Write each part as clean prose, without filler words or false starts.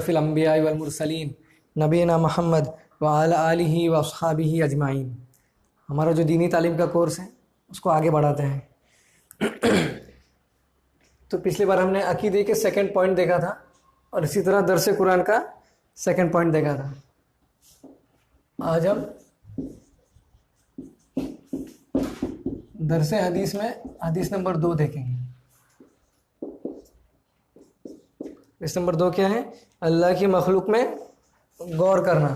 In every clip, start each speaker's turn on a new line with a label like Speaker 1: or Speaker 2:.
Speaker 1: अशरफिल अंबिया वल मुरसलीन नबीना मोहम्मद व अला आलिहि व अस्हाबिहि अजमाइन। हमारा जो दीनी तालीम का कोर्स है उसको आगे बढ़ाते हैं। तो पिछली बार हमने अकीदे के सेकंड पॉइंट देखा था और इसी तरह दरस कुरान का सेकंड पॉइंट देखा था। आज हम दरस हदीस में हदीस नंबर 2 देखेंगे। हदीस नंबर 2 क्या है? अल्लाह की मखलूक में गौर करना।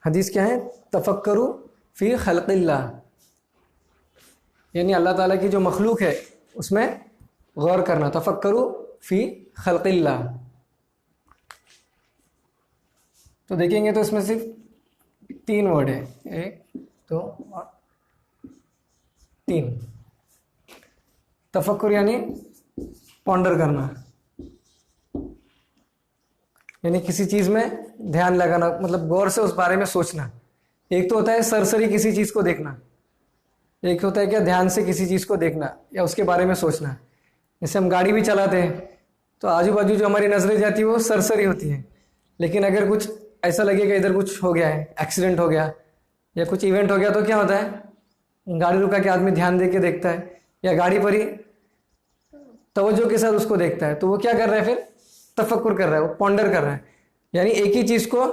Speaker 1: हदीस क्या है? तफक्करु फ़ी खल्क़िल्लाह, यानी अल्लाह ताला की जो मखलूक है उसमें गौर करना। तफक्करु फ़ी खल्क़िल्लाह। तो देखेंगे तो इसमें सिर्फ 3 वर्ड है, 1 2 और 3। तफक्कुर यानी पॉन्डर करना, यानी किसी चीज़ में ध्यान लगाना, मतलब गौर से उस बारे में सोचना। एक तो होता है सरसरी किसी चीज़ को देखना, एक होता है क्या ध्यान से किसी चीज़ को देखना या उसके बारे में सोचना। जैसे हम गाड़ी भी चलाते हैं तो आजू बाजू जो हमारी नज़रें जाती है वो सरसरी होती है, लेकिन अगर कुछ ऐसा लगेगा इधर कुछ हो गया है, एक्सीडेंट हो गया या कुछ इवेंट हो गया, तो क्या होता है? गाड़ी रुका के आदमी ध्यान दे के देखता है या गाड़ी पर ही तवज्जो के साथ उसको देखता है। तो वो क्या कर रहा है? फिर तफक्कुर कर रहा है, वो पॉन्डर कर रहा है, यानी एक ही चीज़ को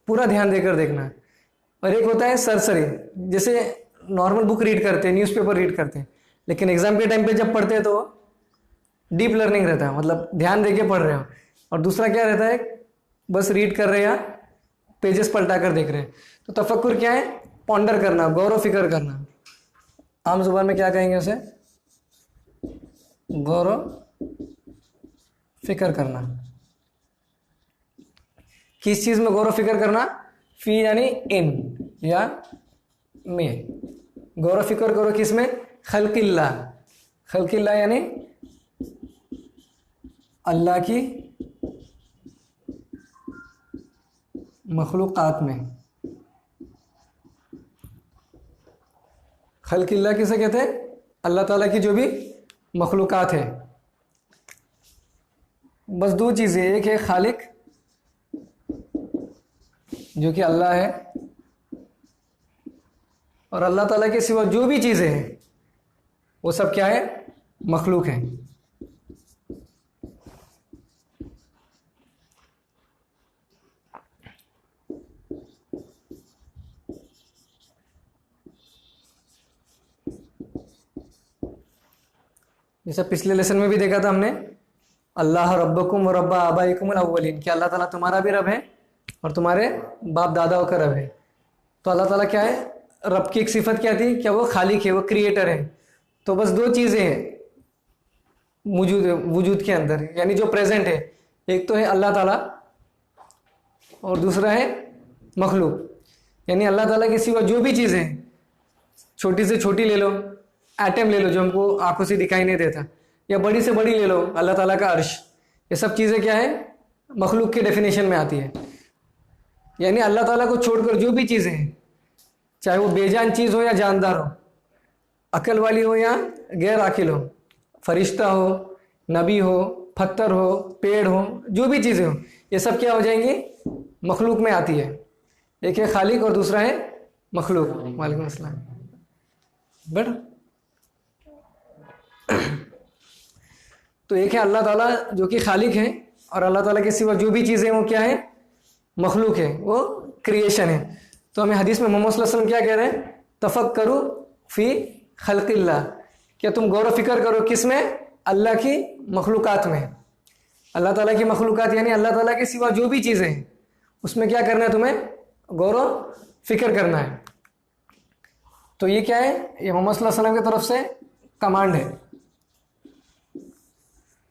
Speaker 1: पूरा ध्यान देकर देखना। और एक होता है सरसरी, जैसे नॉर्मल बुक रीड करते हैं, न्यूज़पेपर रीड करते हैं, लेकिन एग्जाम के टाइम पे जब पढ़ते हैं तो डीप लर्निंग रहता है, मतलब ध्यान दे के पढ़ रहे हो। और दूसरा क्या रहता है? बस रीड कर रहे हैं या पेजेस पलटा कर देख रहे हैं। तो तफक्कुर क्या है? पॉन्डर करना, गौर व फिक्र करना। आम जुबान में क्या कहेंगे उसे? गौर व फिक्र करना। किस चीज़ में गौर व फिक्र करना? फी यानी इन या में। गौर व फिक्र करो किस में? खल्क़िल्लाह। खल्क़िल्लाह यानी अल्लाह की मखलूक़ात में। खल्क़िल्लाह किसे कहते हैं? अल्लाह ताला की जो भी मखलूक़ात है। बस 2 चीज़ें, एक है खालिक जो कि अल्लाह है, और अल्लाह ताला के सिवा जो भी चीज़ें हैं वो सब क्या है? मखलूक हैं। जैसा पिछले लेसन में भी देखा था हमने, अल्लाह रब्बकुम व रब्बा आबाइकुमुल अव्वलीन, कि अल्लाह ताला तुम्हारा भी रब है और तुम्हारे बाप दादाओं का रब है। तो अल्लाह ताला क्या है? रब की एक सिफत क्या थी? क्या वो खालिक है, वो क्रिएटर है। तो बस 2 चीज़ें हैं वजूद के अंदर, यानी जो प्रेजेंट है। एक तो है अल्लाह ताला और दूसरा है मखलूक, यानी अल्लाह ताला के सिवा जो भी चीज़ें हैं, छोटी से छोटी ले लो, एटम ले लो जो हमको आंखों से दिखाई नहीं देता, या बड़ी से बड़ी ले लो अल्लाह ताला का अर्श, ये सब चीज़ें क्या है? मखलूक के डेफिनेशन में आती है। यानी अल्लाह ताला को छोड़कर जो भी चीज़ें हैं, चाहे वो बेजान चीज़ हो या जानदार हो, अकल वाली हो या गैर अकिल हो, फरिश्ता हो, नबी हो, पत्थर हो, पेड़ हो, जो भी चीज़ें हो, ये सब क्या हो जाएंगी? मखलूक में आती है। एक है खालिक और दूसरा है मखलूक। वालेकुम अस्सलाम। बट तो एक है अल्लाह ताला जो कि खालिक है, और अल्लाह ताला के सिवा जो भी चीज़ें हैं वो क्या है? मखलूक है, वो क्रिएशन है। तो हमें हदीस में मोहम्मद सल्लल्लाहु अलैहि वसल्लम क्या कह रहे हैं? तफक्करु फ़ी खल्क़िल्लाह, क्या तुम गौर व फिक्र करो किस में? अल्लाह की मखलूक़ात में। अल्लाह ताला की मखलूक़ात यानी अल्लाह ताला के सिवा जो भी चीज़ें हैं उसमें क्या करना है? तुम्हें गौर व फिक्र करना है। तो ये क्या है? ये मोहम्मद सल्लल्लाहु अलैहि वसल्लम की तरफ से कमांड है।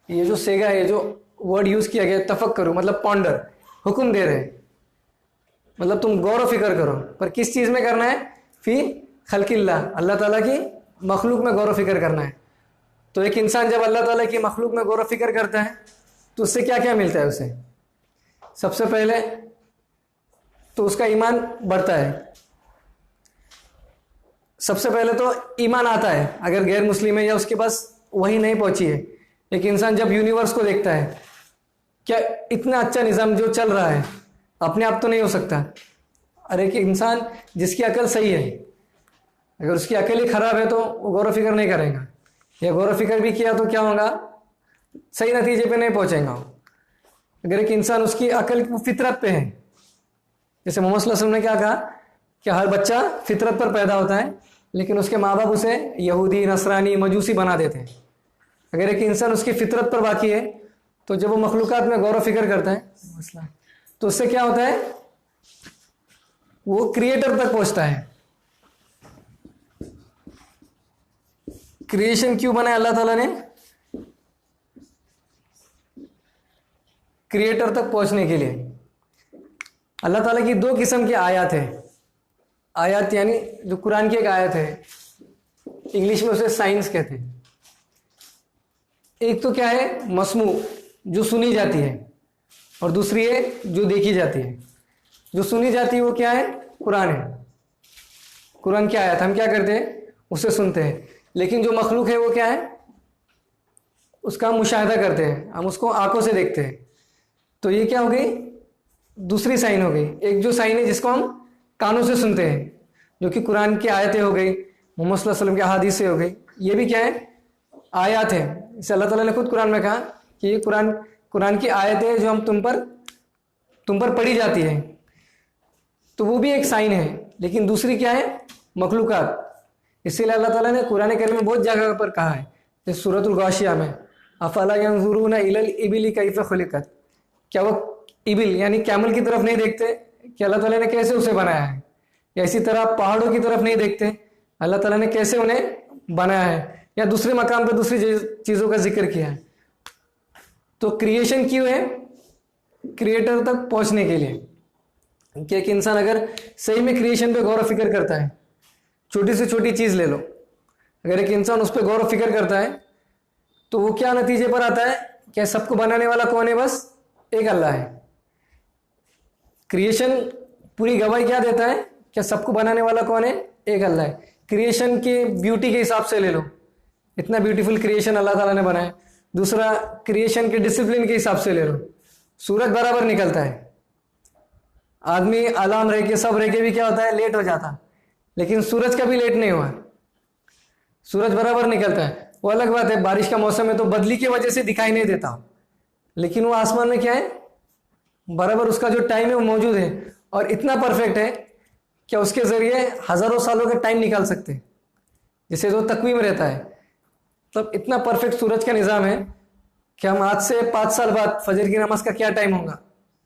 Speaker 1: ये जो सेगा है, जो वर्ड यूज किया गया तफक्करू, मतलब पॉन्डर, हुक्म दे रहे हैं, मतलब तुम गौर फिक्र करो। पर किस चीज़ में करना है? फी खल्किल्लाह, अल्लाह ताला की मखलूक में गौर फिक्र करना है। तो एक इंसान जब अल्लाह ताला की मखलूक में गौर फिक्र करता है तो उससे क्या क्या मिलता है उसे? सबसे पहले तो उसका ईमान बढ़ता है। सबसे पहले तो ईमान आता है अगर गैर मुस्लिम है या उसके पास वही नहीं पहुंची है। एक इंसान जब यूनिवर्स को देखता है, क्या इतना अच्छा निज़ाम जो चल रहा है अपने आप तो नहीं हो सकता। अरे एक इंसान जिसकी अकल सही है, अगर उसकी अकल ही खराब है तो वो गौर फिक्र नहीं करेगा, या गौर फिक्र भी किया तो क्या होगा? सही नतीजे पे नहीं पहुंचेगा। अगर एक इंसान उसकी अकल फितरत पे है, जैसे मोहम्मद सल्लल्लाहु अलैहि वसल्लम ने क्या कहा कि हर बच्चा फितरत पर पैदा होता है, लेकिन उसके माँ बाप उसे यहूदी, नसरानी, मजूसी बना देते हैं। अगर एक इंसान उसकी फितरत पर बाकी है तो जब वो मखलूकात में गौर फिक्र करता है तो उससे क्या होता है? वो क्रिएटर तक पहुंचता है। क्रिएशन क्यों बनाया अल्लाह ताला ने? क्रिएटर तक पहुंचने के लिए। अल्लाह ताला की दो किस्म की आयत है। आयत यानी जो कुरान की एक आयत है, इंग्लिश में उसे साइंस कहते हैं। एक तो क्या है? मस्मू, जो सुनी जाती है, और दूसरी है जो देखी जाती है। जो सुनी जाती है वो क्या है? कुरान है। कुरान की आयत हम क्या करते हैं? उसे सुनते हैं। लेकिन जो मखलूक है वो क्या है? उसका हम मुशाहिदा करते हैं, हम उसको आंखों से देखते हैं। तो ये क्या हो गई? दूसरी साइन हो गई। एक जो साइन है जिसको हम कानों से सुनते हैं, जो कि कुरान की आयतें हो गई, मोहम्मद सल्लल्लाहु अलैहि वसल्लम की अहादीस से हो गई, ये भी क्या है? आयत है। इसे अल्लाह ताला ने खुद कुरान में कहा कि ये कुरान की आयत है जो हम तुम पर पढ़ी जाती है। तो वो भी एक साइन है। लेकिन दूसरी क्या है? मखलूकात। इसीलिए अल्लाह ताला ने कुरान करीम में बहुत जगह पर कहा है, जैसे सूरतुल गाशिया में, अफला यंजुरूना इलल इबिली कैफ खुलिकत, क्या वो इबिल यानी कैमल की तरफ नहीं देखते कि अल्लाह ताला ने कैसे उसे बनाया है? या इसी तरह पहाड़ों की तरफ नहीं देखते अल्लाह ताला ने कैसे उन्हें बनाया है? या दूसरे मकाम पर दूसरी चीज़ों का जिक्र किया है। तो क्रिएशन क्यों है? क्रिएटर तक पहुंचने के लिए। कि एक इंसान अगर सही में क्रिएशन पे गौर फिक्र करता है, छोटी से छोटी चीज़ ले लो, अगर एक इंसान उस पर गौर फिक्र करता है तो वो क्या नतीजे पर आता है? क्या सबको बनाने वाला कौन है? बस एक अल्लाह है। क्रिएशन पूरी गवाही क्या देता है? क्या सबको बनाने वाला कौन है? एक अल्लाह है। क्रिएशन के ब्यूटी के हिसाब से ले लो, इतना ब्यूटीफुल क्रिएशन अल्लाह ताला ने बनाया। दूसरा, क्रिएशन के डिसिप्लिन के हिसाब से ले लो, सूरज बराबर निकलता है। आदमी अलार्म रह के सब रह के भी क्या होता है? लेट हो जाता, लेकिन सूरज का भी लेट नहीं हुआ, सूरज बराबर निकलता है। वो अलग बात है, बारिश का मौसम है तो बदली की वजह से दिखाई नहीं देता, लेकिन वो आसमान में क्या है? बराबर उसका जो टाइम है वो मौजूद है, और इतना परफेक्ट है क्या उसके जरिए हजारों सालों के टाइम निकाल सकते हैं, जिसे जो तकवीम रहता है। तब इतना परफेक्ट सूरज का निज़ाम है कि हम आज से 5 साल बाद फजर की नमाज का क्या टाइम होगा,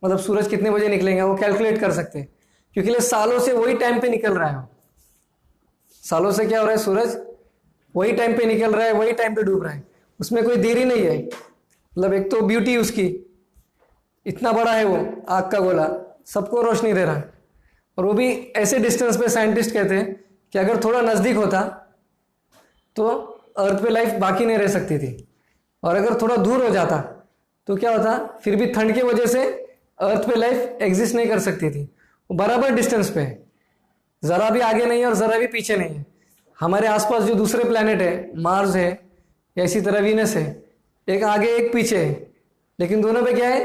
Speaker 1: मतलब सूरज कितने बजे निकलेगा, वो कैलकुलेट कर सकते हैं, क्योंकि सालों से वही टाइम पे निकल रहा है। सालों से क्या हो रहा है? सूरज वही टाइम पे निकल रहा है, वही टाइम पे डूब रहा है, उसमें कोई देरी नहीं है। मतलब एक तो ब्यूटी उसकी, इतना बड़ा है वो आग का गोला, सबको रोशनी दे रहा है, और वो भी ऐसे डिस्टेंस पे। साइंटिस्ट कहते हैं कि अगर थोड़ा नज़दीक होता तो अर्थ पे लाइफ बाकी नहीं रह सकती थी, और अगर थोड़ा दूर हो जाता तो क्या होता? फिर भी ठंड की वजह से अर्थ पे लाइफ एग्जिस्ट नहीं कर सकती थी। वो बराबर डिस्टेंस पे है, ज़रा भी आगे नहीं है और ज़रा भी पीछे नहीं है। हमारे आसपास जो दूसरे प्लैनेट है, मार्स है या इसी तरह वीनस है, एक आगे एक पीछे है, लेकिन दोनों पे क्या है?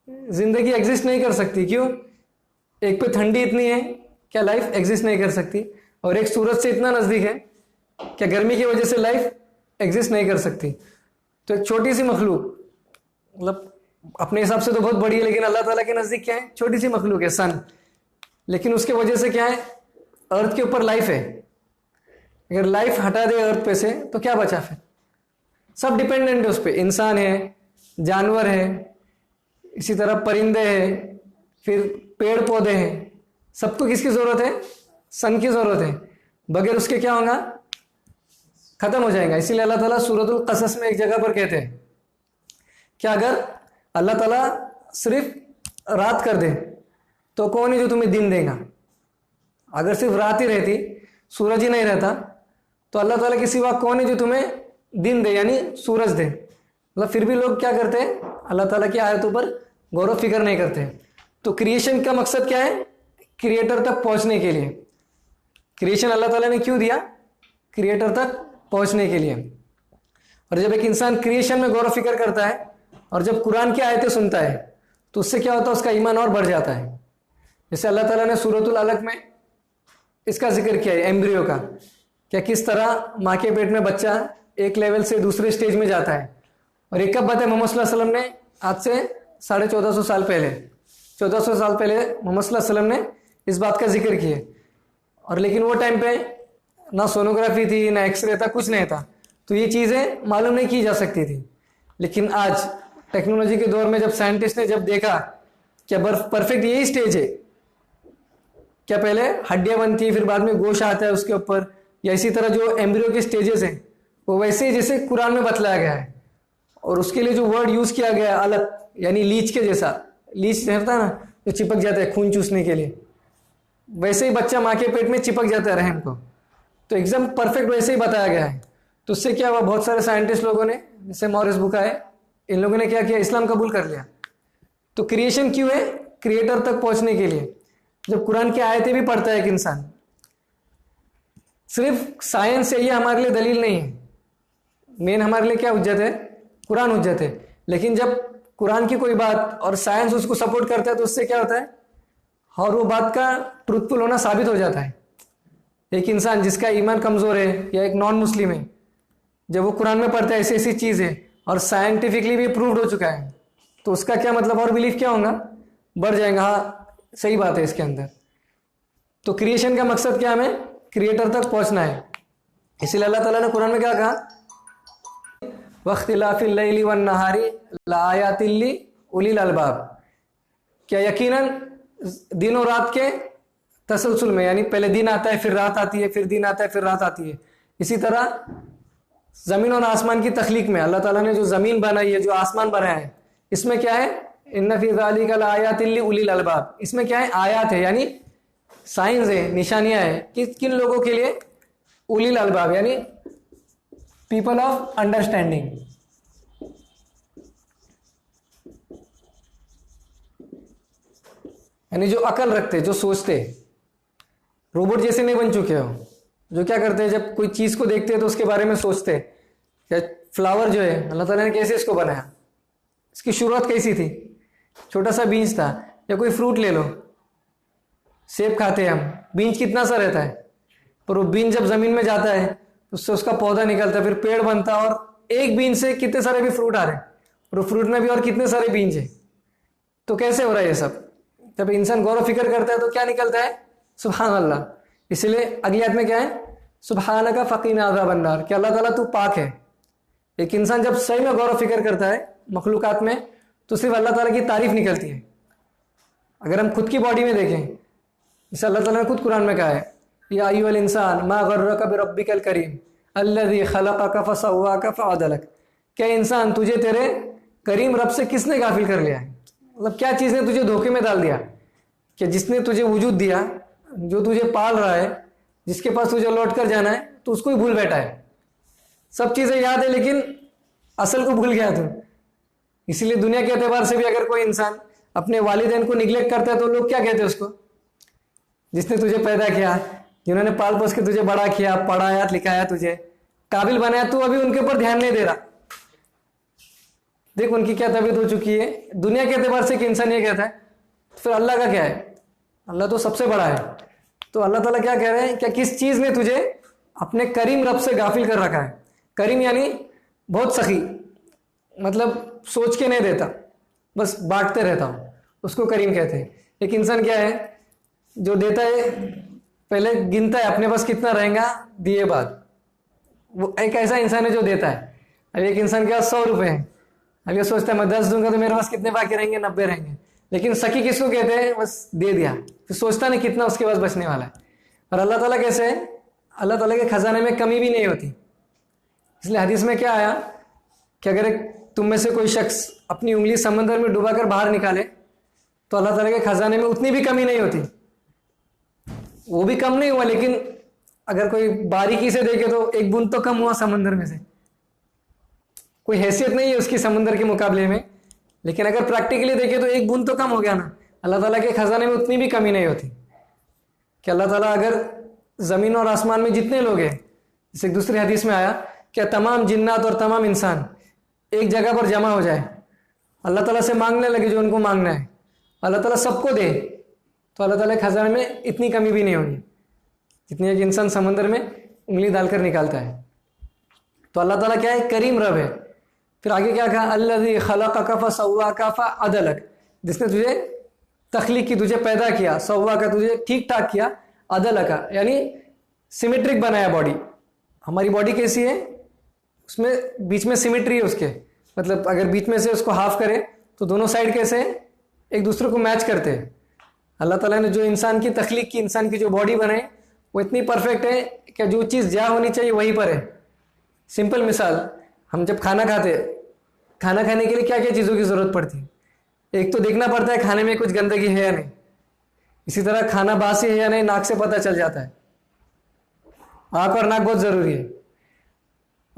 Speaker 1: जिंदगी एग्जिस्ट नहीं कर सकती। क्यों? एक पे ठंडी इतनी है क्या लाइफ एग्जिस्ट नहीं कर सकती, और एक सूरज से इतना नज़दीक है क्या गर्मी की वजह से लाइफ एग्जिस्ट नहीं कर सकती। तो एक छोटी सी मखलूक, मतलब अपने हिसाब से तो बहुत बड़ी है, लेकिन अल्लाह ताला के नज़दीक क्या है? छोटी सी मखलूक है, सन, लेकिन उसके वजह से क्या है? अर्थ के ऊपर लाइफ है। अगर लाइफ हटा दे अर्थ पे से तो क्या बचा फिर? सब डिपेंडेंट है उस पर। इंसान है, जानवर है, इसी तरह परिंदे हैं, फिर पेड़ पौधे हैं, सबको किसकी ज़रूरत है? सन की ज़रूरत है। बगैर उसके क्या होगा? ख़त्म हो जाएगा। इसीलिए अल्लाह ताला सूरतुल कसस में एक जगह पर कहते हैं कि अगर अल्लाह ताला सिर्फ रात कर दे तो कौन है जो तुम्हें दिन देगा? अगर सिर्फ रात ही रहती, सूरज ही नहीं रहता, तो अल्लाह ताला के सिवा कौन है जो तुम्हें दिन दे, यानी सूरज दे? मतलब फिर भी लोग क्या करते हैं, अल्लाह ताला की आयतों पर गौर व फिक्र नहीं करते। तो क्रिएशन का मकसद क्या है? क्रिएटर तक पहुंचने के लिए। क्रिएशन अल्लाह ताला ने क्यों दिया? क्रिएटर तक पहुंचने के लिए। और जब एक इंसान क्रिएशन में गौर व फिक्र करता है और जब कुरान की आयतें सुनता है तो उससे क्या होता है, उसका ईमान और बढ़ जाता है। जैसे अल्लाह ताला ने सूरतुल अलक में इसका जिक्र किया है, एम्ब्रियो का, क्या किस तरह माँ के पेट में बच्चा एक लेवल से दूसरे स्टेज में जाता है। और एक कब बात है, मोहम्मद सल्लल्लाहु अलैहि वसल्लम ने आज से 1450 साल पहले, 1400 साल पहले मोहम्मद सल्लल्लाहु अलैहि वसल्लम ने इस बात का जिक्र किया। और लेकिन वो टाइम पे ना सोनोग्राफी थी, ना एक्सरे था, कुछ नहीं था, तो ये चीज़ें मालूम नहीं की जा सकती थी। लेकिन आज टेक्नोलॉजी के दौर में जब साइंटिस्ट ने जब देखा क्या परफेक्ट यही स्टेज है, क्या पहले हड्डियां बनती है फिर बाद में गोश्त आता है उसके ऊपर, या इसी तरह जो एम्ब्रियो के स्टेजेस हैं वो वैसे ही जैसे कुरान में बतलाया गया है। और उसके लिए जो वर्ड यूज किया गया है अलग, यानी लीच के जैसा, लीच रहता है ना जो चिपक जाता है खून चूसने के लिए, वैसे ही बच्चा माँ के पेट में चिपक जाता है रहम को, तो एकदम परफेक्ट वैसे ही बताया गया है। तो उससे क्या हुआ, बहुत सारे साइंटिस्ट लोगों ने, जैसे मॉरिस बुका है, इन लोगों ने क्या किया, इस्लाम कबूल कर लिया। तो क्रिएशन क्यों है? क्रिएटर तक पहुंचने के लिए। जब कुरान की आयतें भी पढ़ता है एक इंसान, सिर्फ साइंस से ये हमारे लिए दलील नहीं है, मेन हमारे लिए क्या हुज्जत है, कुरान हुज्जत है। लेकिन जब कुरान की कोई बात और साइंस उसको सपोर्ट करता है तो उससे क्या होता है, और वो बात का ट्रूथफुल होना साबित हो जाता है। एक इंसान जिसका ईमान कमज़ोर है या एक नॉन मुस्लिम है, जब वो कुरान में पढ़ता है ऐसी ऐसी चीज़ है और साइंटिफिकली भी प्रूव्ड हो चुका है, तो उसका क्या मतलब और बिलीफ क्या होगा, बढ़ जाएगा, हाँ सही बात है इसके अंदर। तो क्रिएशन का मकसद क्या, हमें क्रिएटर तक पहुंचना है। इसीलिए अल्लाह ताला ने कुरान में क्या कहा, वख्तिलाफिल लैली वन नहारी लायातिल लि उलिल अलबाब, क्या यकीनन दिन और रात के तसलसल में, यानी पहले दिन आता है फिर रात आती है, फिर दिन आता है फिर रात आती है, इसी तरह ज़मीन और आसमान की तख्लीक में अल्लाह ताला ने जो ज़मीन बनाई है, जो आसमान बनाया है, इसमें क्या है, इन्ना फी ज़ालिका लायातिल लि उलिल अलबाब, इसमें क्या है, आयात है, यानी साइंस है, निशानियां है कि किन लोगों के लिए, उलिल अलबाब यानी पीपल ऑफ अंडरस्टैंडिंग। यानी जो अकल रखते, जो सोचते, रोबोट जैसे नहीं बन चुके हो, जो क्या करते हैं, जब कोई चीज़ को देखते हैं तो उसके बारे में सोचते, क्या फ्लावर जो है अल्लाह ताला ने कैसे इसको बनाया, इसकी शुरुआत कैसी थी, छोटा सा बीज था। या कोई फ्रूट ले लो, सेब खाते हैं हम, बीज कितना सा रहता है, पर वो बीज जब ज़मीन में जाता है उससे उसका पौधा निकलता है, फिर पेड़ बनता है, और एक बीज से कितने सारे भी फ्रूट आ रहे हैं, और वो फ्रूट में भी और कितने सारे बीज है। तो कैसे हो रहा है ये सब? जब इंसान गौर फिक्र करता है तो क्या निकलता है, सुभान अल्लाह। इसलिए अगली आयत में क्या है, सुब्हानका फ़क़ीना अज़ाबन नार, कि अल्लाह ताला तू पाक है। एक इंसान जब सही में गौर फिक्र करता है मखलूकात में तो सिर्फ अल्लाह ताला की तारीफ निकलती है। अगर हम खुद की बॉडी में देखें, जैसे अल्लाह ताला ने खुद कुरान में कहा है, या अय्युहल इंसान मा गर्रका बिरब्बिकल करीम अल्लज़ी खलक़का फ़सव्वाका फ़अदलक, क्या इंसान तुझे तेरे करीम रब से किसने गाफिल कर लिया है, मतलब क्या चीज़ ने तुझे धोखे में डाल दिया, कि जिसने तुझे वजूद दिया, जो तुझे पाल रहा है, जिसके पास तुझे लौट कर जाना है, तो उसको ही भूल बैठा है। सब चीज़ें याद है लेकिन असल को भूल गया तू। इसीलिए दुनिया के एतबार से भी अगर कोई इंसान अपने वालिदैन को निगलेक्ट करता है तो लोग क्या कहते हैं उसको, जिसने तुझे पैदा किया, जिन्होंने पाल पोस के तुझे बड़ा किया, पढ़ाया लिखाया, तुझे काबिल बनाया, तू अभी उनके ऊपर ध्यान नहीं दे रहा। देख उनकी क्या तबीयत हो चुकी है। दुनिया के एतबार से कि इंसान ये कहता है, फिर अल्लाह का क्या है, अल्लाह तो सबसे बड़ा है। तो अल्लाह ताला क्या कह रहे हैं, क्या किस चीज़ ने तुझे अपने करीम रब से गाफिल कर रखा है। करीम यानी बहुत सखी, मतलब सोच के नहीं देता, बस बांटते रहता हूँ, उसको करीम कहते हैं। एक इंसान क्या है, जो देता है पहले गिनता है अपने पास कितना रहेगा दिए बाद, वो एक ऐसा इंसान है जो देता है। अब एक इंसान के पास 100 रुपये हैं, अब ये सोचता है मैं 10 दूंगा तो मेरे पास कितने बाकी रहेंगे, 90 रहेंगे। लेकिन सखी किसको कहते हैं, बस दे दिया, फिर सोचता नहीं कितना उसके पास बचने वाला है। और अल्लाह ताला कैसे है, अल्लाह ताला के खजाने में कमी भी नहीं होती। इसलिए हदीस में क्या आया कि अगर एक तुम में से कोई शख्स अपनी उंगली समंदर में डुबाकर बाहर निकाले तो अल्लाह ताला के खजाने में उतनी भी कमी नहीं होती, वो भी कम नहीं हुआ, लेकिन अगर कोई बारीकी से देखे तो एक बूंद तो कम हुआ समंदर में से, कोई हैसियत नहीं है उसकी समंदर के मुकाबले में, लेकिन अगर प्रैक्टिकली देखे तो एक बूंद तो कम हो गया ना। अल्लाह ताला के खजाने में उतनी भी कमी नहीं होती कि अल्लाह ताला अगर ज़मीन और आसमान में जितने लोग हैं, जैसे एक दूसरी हदीस में आया कि तमाम जिन्नात और तमाम इंसान एक जगह पर जमा हो जाए, अल्लाह ताला से मांगने लगे जो उनको मांगना है, अल्लाह ताला सबको दे, तो अल्लाह ताला के खजाने में इतनी कमी भी नहीं होगी जितनी एक इंसान समंदर में उंगली डालकर निकालता है। तो अल्लाह ताला क्या है, करीम रब है। फिर आगे क्या कहा, अल्लज़ी खलक़का फ़सव्वाका फ़अदलक, जिसने तुझे तख्लीक की, तुझे पैदा किया, सव्वा का तुझे ठीक ठाक किया, अदल का यानी सिमेट्रिक बनाया बॉडी। हमारी बॉडी कैसी है, उसमें बीच में सिमेट्री है उसके, मतलब अगर बीच में से उसको हाफ करे तो दोनों साइड कैसे एक दूसरे को मैच करते हैं। अल्लाह ताला ने जो इंसान की तख्लीक की, इंसान की जो बॉडी बनाई वो इतनी परफेक्ट है कि जो चीज़ जहाँ होनी चाहिए वहीं पर है। सिंपल मिसाल, हम जब खाना खाते हैं, खाना खाने के लिए क्या क्या चीज़ों की ज़रूरत पड़ती है, एक तो देखना पड़ता है खाने में कुछ गंदगी है या नहीं, इसी तरह खाना बासी है या नहीं नाक से पता चल जाता है। आँख और नाक बहुत ज़रूरी है,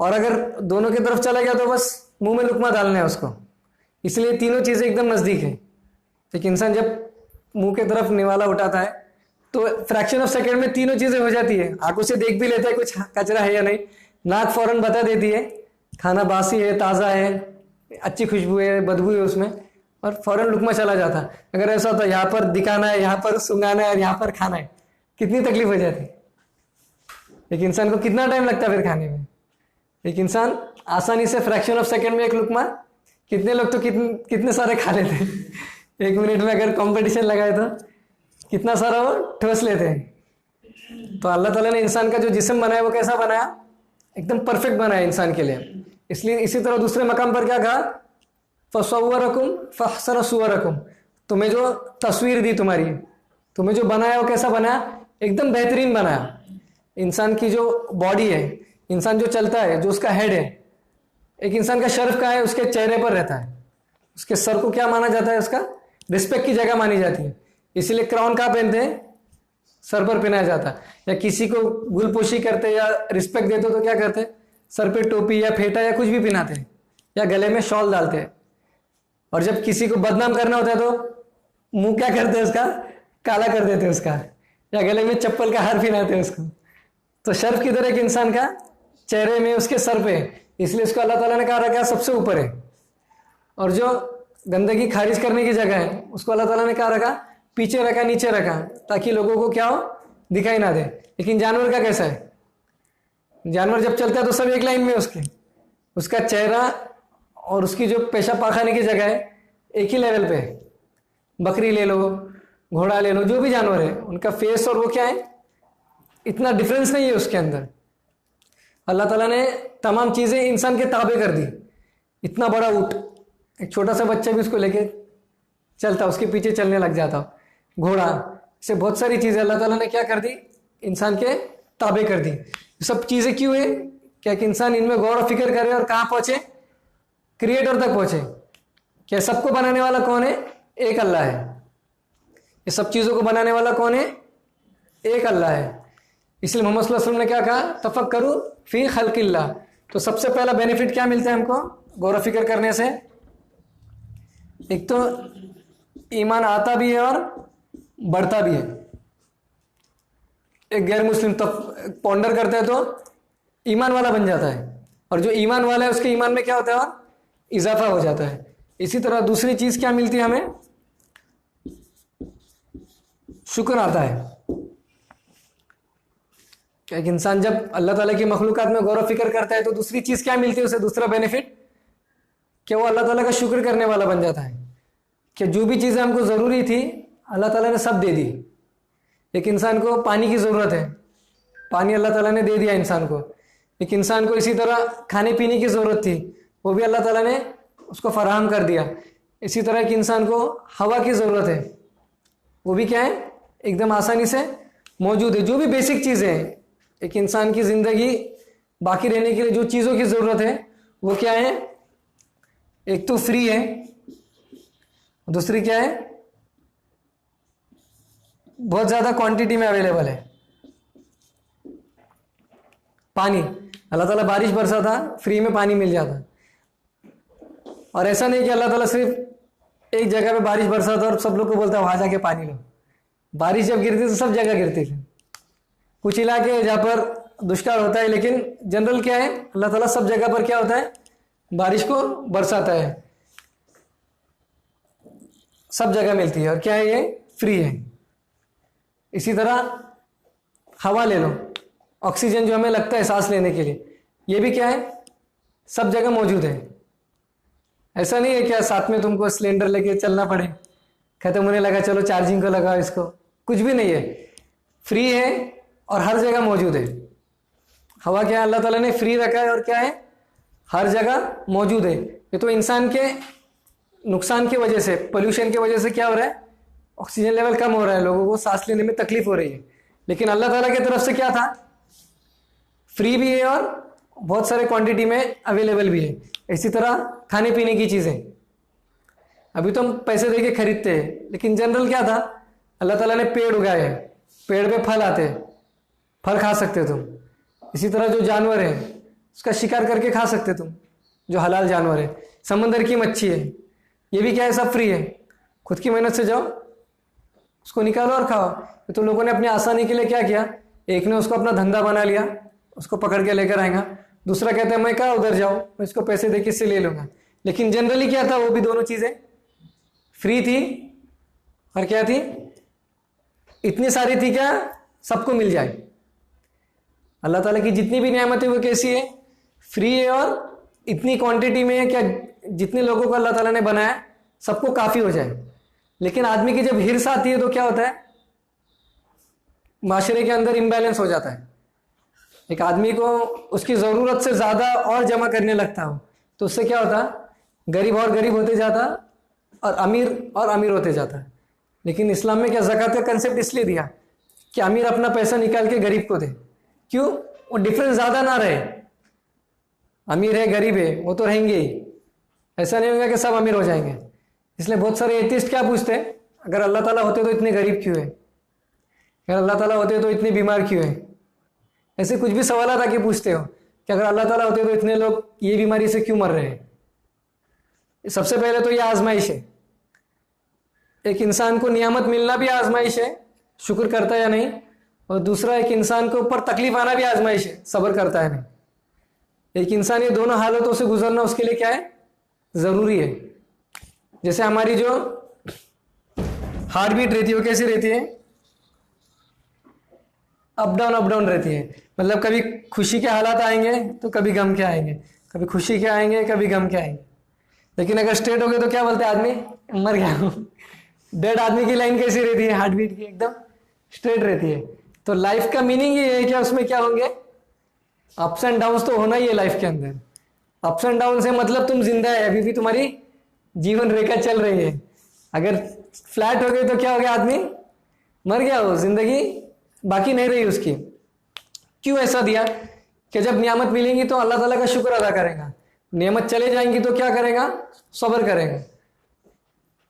Speaker 1: और अगर दोनों की तरफ चला गया तो बस मुंह में लुकमा डालना है उसको। इसलिए तीनों चीज़ें एकदम नज़दीक है। एक इंसान जब मुंह के तरफ निवाला उठाता है तो फ्रैक्शन ऑफ सेकेंड में तीनों चीज़ें हो जाती है। आंखों से देख भी लेता है कुछ कचरा है या नहीं, नाक फौरन बता देती है खाना बासी है, ताज़ा है, अच्छी खुशबू है, बदबू है उसमें, और फौरन लुकमा चला जाता। अगर ऐसा होता यहाँ पर दिखाना है, यहाँ पर सुंगाना है और यहाँ पर खाना है, कितनी तकलीफ हो जाती। एक इंसान को कितना टाइम लगता है फिर खाने में। एक इंसान आसानी से फ्रैक्शन ऑफ सेकेंड में एक लुकमा, कितने लोग तो कितने सारे खा लेते हैं। 1 मिनट में अगर कंपटीशन लगाए तो कितना सारा वो ठोस लेते हैं। तो अल्लाह ताला ने इंसान का जो जिस्म बनाया वो कैसा बनाया, एकदम परफेक्ट बनाया इंसान के लिए। इसलिए इसी तरह दूसरे मकाम पर क्या कहा, फसव्वरकुम फअहसन सुवरकुम, तुम्हें जो तस्वीर दी तुम्हारी, तुम्हें जो बनाया वो कैसा बनाया, एकदम बेहतरीन बनाया। इंसान की जो बॉडी है, इंसान जो चलता है, जो उसका हेड है, एक इंसान का शर्फ कहाँ है, उसके चेहरे पर रहता है। उसके सर को क्या माना जाता है, उसका रिस्पेक्ट की जगह मानी जाती है। इसीलिए क्राउन कहाँ पहनते हैं, सर पर पहनाया जाता है। या किसी को गुलपोशी करते या रिस्पेक्ट देते तो क्या करते हैं, सर पे टोपी या फेटा या कुछ भी पहनाते हैं, या गले में शॉल डालते हैं। और जब किसी को बदनाम करना होता है तो मुंह क्या करते हैं, उसका काला कर देते हैं उसका, या गले में चप्पल का हार पहनाते हैं उसको। तो शर्फ किधर है, एक इंसान का चेहरे में, उसके सर पे, इसलिए उसको अल्लाह ताला ने कहा रखा सबसे ऊपर है। और जो गंदगी खारिज करने की जगह है उसको अल्लाह ताला ने कहा रखा पीछे रखा, नीचे रखा, ताकि लोगों को क्या हो, दिखाई ना दे। लेकिन जानवर का कैसा है, जानवर जब चलता है तो सब एक लाइन में, उसका चेहरा और उसकी जो पेशाब पाखाने की जगह है एक ही लेवल पे है। बकरी ले लो, घोड़ा ले लो, जो भी जानवर है उनका फेस और वो क्या है, इतना डिफरेंस नहीं है उसके अंदर। अल्लाह ताला ने तमाम चीज़ें इंसान के ताबे कर दी। इतना बड़ा ऊँट, एक छोटा सा बच्चा भी उसको लेके चलता, उसके पीछे चलने लग जाता, घोड़ा, से बहुत सारी चीज़ें अल्लाह ताला ने क्या कर दी, इंसान के ताबे कर दी। सब चीज़ें क्यों है, क्या कि इंसान इनमें गौर और फिक्र करे और कहाँ पहुँचे, क्रिएटर तक पहुँचे। क्या सबको बनाने वाला कौन है, एक अल्लाह है। ये सब चीज़ों को बनाने वाला कौन है, एक अल्लाह है। इसलिए मोहम्मद सल्लल्लाहु अलैहि वसल्लम ने क्या कहा, तफक्करू फी खल्किल्लाह। तो सबसे पहला बेनिफिट क्या मिलता है हमको गौर फिक्र करने से, एक तो ईमान आता भी है और बढ़ता भी है। एक गैर मुस्लिम तब पॉन्डर करता है तो ईमान वाला बन जाता है, और जो ईमान वाला है उसके ईमान में क्या होता है, और इजाफा हो जाता है। इसी तरह दूसरी चीज़ क्या मिलती है हमें, शुक्र आता है। एक इंसान जब अल्लाह ताला की मखलूकात में गौर फिक्र करता है तो दूसरी चीज़ क्या मिलती है उसे, दूसरा बेनिफिट, कि वो अल्लाह ताला का शुक्र करने वाला बन जाता है। कि जो भी चीज़ें हमको ज़रूरी थी अल्लाह ताला ने सब दे दी। एक इंसान को पानी की ज़रूरत है, पानी अल्लाह ताला ने दे दिया इंसान को। एक इंसान को इसी तरह खाने पीने की ज़रूरत थी, वो भी अल्लाह ताला ने उसको फराहम कर दिया। इसी तरह एक इंसान को हवा की ज़रूरत है, वो भी क्या है, एकदम आसानी से मौजूद है। जो भी बेसिक चीज़ें हैं, एक इंसान की ज़िंदगी बाकी रहने के लिए जो चीज़ों की ज़रूरत है वो क्या है, एक तो फ्री है, दूसरी क्या है, बहुत ज्यादा क्वांटिटी में अवेलेबल है। पानी, अल्लाह ताला बारिश बरसाता, फ्री में पानी मिल जाता। और ऐसा नहीं कि अल्लाह ताला सिर्फ एक जगह पे बारिश बरसाता और सब लोग को बोलता है वहां जाके पानी लो। बारिश जब गिरती तो सब जगह गिरती थी। कुछ इलाके हैं जहाँ पर दुष्काल होता है, लेकिन जनरल क्या है, अल्लाह ताला सब जगह पर क्या होता है, बारिश को बरसाता है, सब जगह मिलती है। और क्या है, ये फ्री है। इसी तरह हवा ले लो, ऑक्सीजन जो हमें लगता है सांस लेने के लिए, ये भी क्या है, सब जगह मौजूद है। ऐसा नहीं है क्या साथ में तुमको सिलेंडर लेके चलना पड़े, खत्म होने लगा चलो चार्जिंग को लगाओ इसको, कुछ भी नहीं है, फ्री है और हर जगह मौजूद है। हवा क्या है, अल्लाह ताला ने फ्री रखा है और क्या है, हर जगह मौजूद है। ये तो इंसान के नुकसान की वजह से, पोल्यूशन की वजह से क्या हो रहा है, ऑक्सीजन लेवल कम हो रहा है, लोगों को सांस लेने में तकलीफ हो रही है। लेकिन अल्लाह ताला की तरफ से क्या था, फ्री भी है और बहुत सारे क्वांटिटी में अवेलेबल भी है। इसी तरह खाने पीने की चीज़ें, अभी तो हम पैसे देके खरीदते हैं, लेकिन जनरल क्या था, अल्लाह ताला ने पेड़ उगाए हैं, पेड़ पे फल आते हैं, फल खा सकते तुम। इसी तरह जो जानवर है उसका शिकार करके खा सकते तुम, जो हलाल जानवर है। समंदर की मच्छी है, ये भी क्या है, सब फ्री है। खुद की मेहनत से जाओ उसको निकालो और खाओ। तो लोगों ने अपनी आसानी के लिए क्या किया, एक ने उसको अपना धंधा बना लिया, उसको पकड़ के लेकर आएगा, दूसरा कहता है मैं कहा उधर जाओ, मैं इसको पैसे दे के इससे ले लूंगा। लेकिन जनरली क्या था, वो भी दोनों चीजें फ्री थी और क्या थी, इतनी सारी थी क्या सबको मिल जाए। अल्लाह ताला की जितनी भी नियामतें वो कैसी है, फ्री है और इतनी क्वांटिटी में है क्या जितने लोगों को अल्लाह ताला ने बनाया सबको काफी हो जाए। लेकिन आदमी की जब हिर्स आती है तो क्या होता है, माशरे के अंदर इम्बैलेंस हो जाता है। एक आदमी को उसकी ज़रूरत से ज़्यादा और जमा करने लगता हो तो उससे क्या होता, गरीब और गरीब होते जाता और अमीर होते जाता। लेकिन इस्लाम में क्या ज़कात का कंसेप्ट इसलिए दिया कि अमीर अपना पैसा निकाल के गरीब को दे। क्यों, वो डिफरेंस ज़्यादा ना रहे, अमीर है गरीब है वो तो रहेंगे ही, ऐसा नहीं होगा कि सब अमीर हो जाएंगे। इसलिए बहुत सारे एथिस्ट क्या पूछते हैं, अगर अल्लाह ताला होते तो इतने गरीब क्यों है, अगर अल्लाह ताला होते तो इतने बीमार क्यों है। ऐसे कुछ भी सवाल आके पूछते हो कि अगर अल्लाह ताला होते तो इतने लोग ये बीमारी से क्यों मर रहे हैं। सबसे पहले तो ये आजमाइश है, एक इंसान को नियामत मिलना भी आजमाइश है, शुक्र करता है या नहीं, और दूसरा एक इंसान के ऊपर तकलीफ आना भी आजमाइश है, सब्र करता है नहीं। एक इंसान ये दोनों हालतों से गुजरना उसके लिए क्या है, ज़रूरी है। जैसे हमारी जो हार्ट बीट रहती है वो कैसी रहती है, अप डाउन रहती है। मतलब कभी खुशी के हालात आएंगे तो कभी गम के आएंगे, कभी खुशी के आएंगे कभी गम के आएंगे। लेकिन अगर स्ट्रेट हो गए तो क्या बोलते हैं, आदमी मर गया हूँ। डेड आदमी की लाइन कैसी रहती है, हार्ट बीट की एकदम स्ट्रेट रहती है। तो लाइफ का मीनिंग ये है कि उसमें क्या होंगे, अप्स एंड डाउन्स तो होना ही है लाइफ के अंदर। अप्स एंड डाउन से मतलब तुम जिंदा है, अभी भी तुम्हारी जीवन रेखा चल रही है। अगर फ्लैट हो गए तो क्या हो गया, आदमी मर गया, हो जिंदगी बाकी नहीं रही उसकी। क्यों ऐसा दिया कि जब नियामत मिलेंगी तो अल्लाह ताला का शुक्र अदा करेगा, नियामत चले जाएंगी तो क्या करेगा, सब्र करेगा।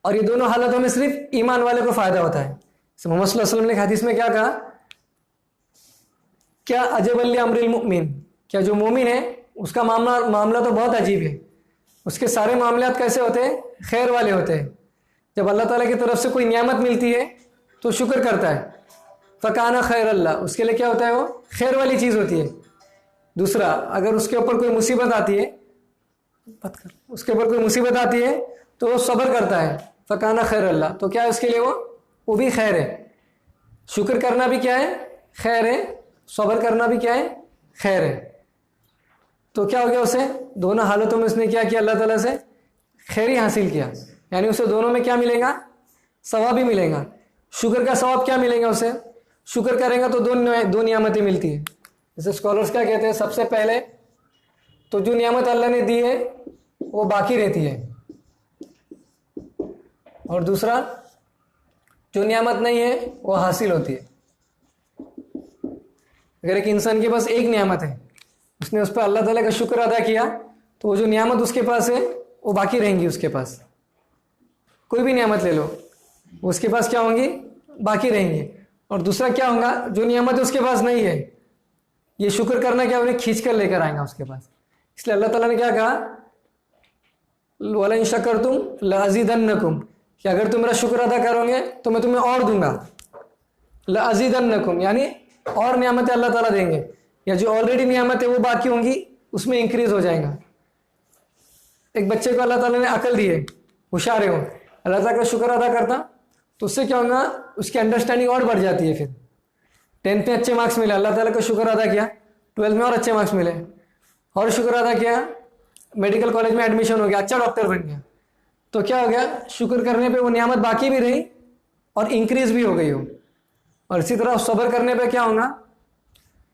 Speaker 1: और ये दोनों हालतों में सिर्फ ईमान वाले को फायदा होता है। मोहम्मद सल्लल्लाहु अलैहि वसल्लम ने हदीस में क्या कहा, क्या अजबल्ली अमरिल मुमिन, क्या जो मोमिन है उसका मामला तो बहुत अजीब है। उसके सारे मामलात कैसे होते हैं, खैर वाले होते हैं। जब अल्लाह ताला की तरफ से कोई नियामत मिलती है तो शुक्र करता है, फ़काना खैर अल्लाह, उसके लिए क्या होता है, वो खैर वाली चीज़ होती है। दूसरा, अगर उसके ऊपर कोई मुसीबत आती है, उसके ऊपर कोई मुसीबत आती है तो वो सब्र करता है, फ़काना खैर अल्लाह, तो क्या है उसके लिए, वो भी खैर है। शुक्र करना भी क्या है, खैर है, सब्र करना भी क्या है, खैर है। तो क्या हो गया, उसे दोनों हालतों में उसने क्या किया, अल्लाह ताला से खैर ही हासिल किया। यानी उसे दोनों में क्या मिलेगा, सवाब ही मिलेगा। शुक्र का सवाब क्या मिलेगा उसे, शुक्र करेगा तो दो नियामतें मिलती है। जैसे स्कॉलर्स क्या कहते हैं, सबसे पहले तो जो नियामत अल्लाह ने दी है वो बाकी रहती है, और दूसरा जो नियामत नहीं है वो हासिल होती है। अगर एक इंसान के पास एक नियामत है, उसने उस पर अल्लाह ताला का शुक्र अदा किया तो वो जो नियामत उसके पास है वो बाकी रहेंगी उसके पास। कोई भी नियामत ले लो, उसके पास क्या होंगी, बाकी रहेंगी। और दूसरा क्या होगा, जो नियामत उसके पास नहीं है, ये शुक्र करना क्या उन्हें खींच कर लेकर आएगा उसके पास। इसलिए अल्लाह ताला ने क्या कहा, वला इन शकरतुम लअज़ीदन्नकुम, कि अगर तुम मेरा शुक्र अदा करोगे तो मैं तुम्हें और दूंगा। लअज़ीदन्नकुम यानी और नियामतें अल्लाह ताला देंगे, या जो ऑलरेडी नियामत है वो बाकी होंगी उसमें इंक्रीज हो जाएगा। एक बच्चे को अल्लाह ताला ने अकल दी है, होशियार है वो, अल्लाह ताला का शुक्र अदा करता तो उससे क्या होगा, उसकी अंडरस्टैंडिंग और बढ़ जाती है। फिर 10th में अच्छे मार्क्स मिले, अल्लाह ताला का शुक्र अदा किया, 12th में और अच्छे मार्क्स मिले, और शुक्र अदा किया, मेडिकल कॉलेज में एडमिशन हो गया, अच्छा डॉक्टर बन गया, तो क्या हो गया, शुक्र करने पे वो नियामत बाकी भी रही और इंक्रीज भी हो गई हो। और इसी तरह सब्र करने पे क्या होगा,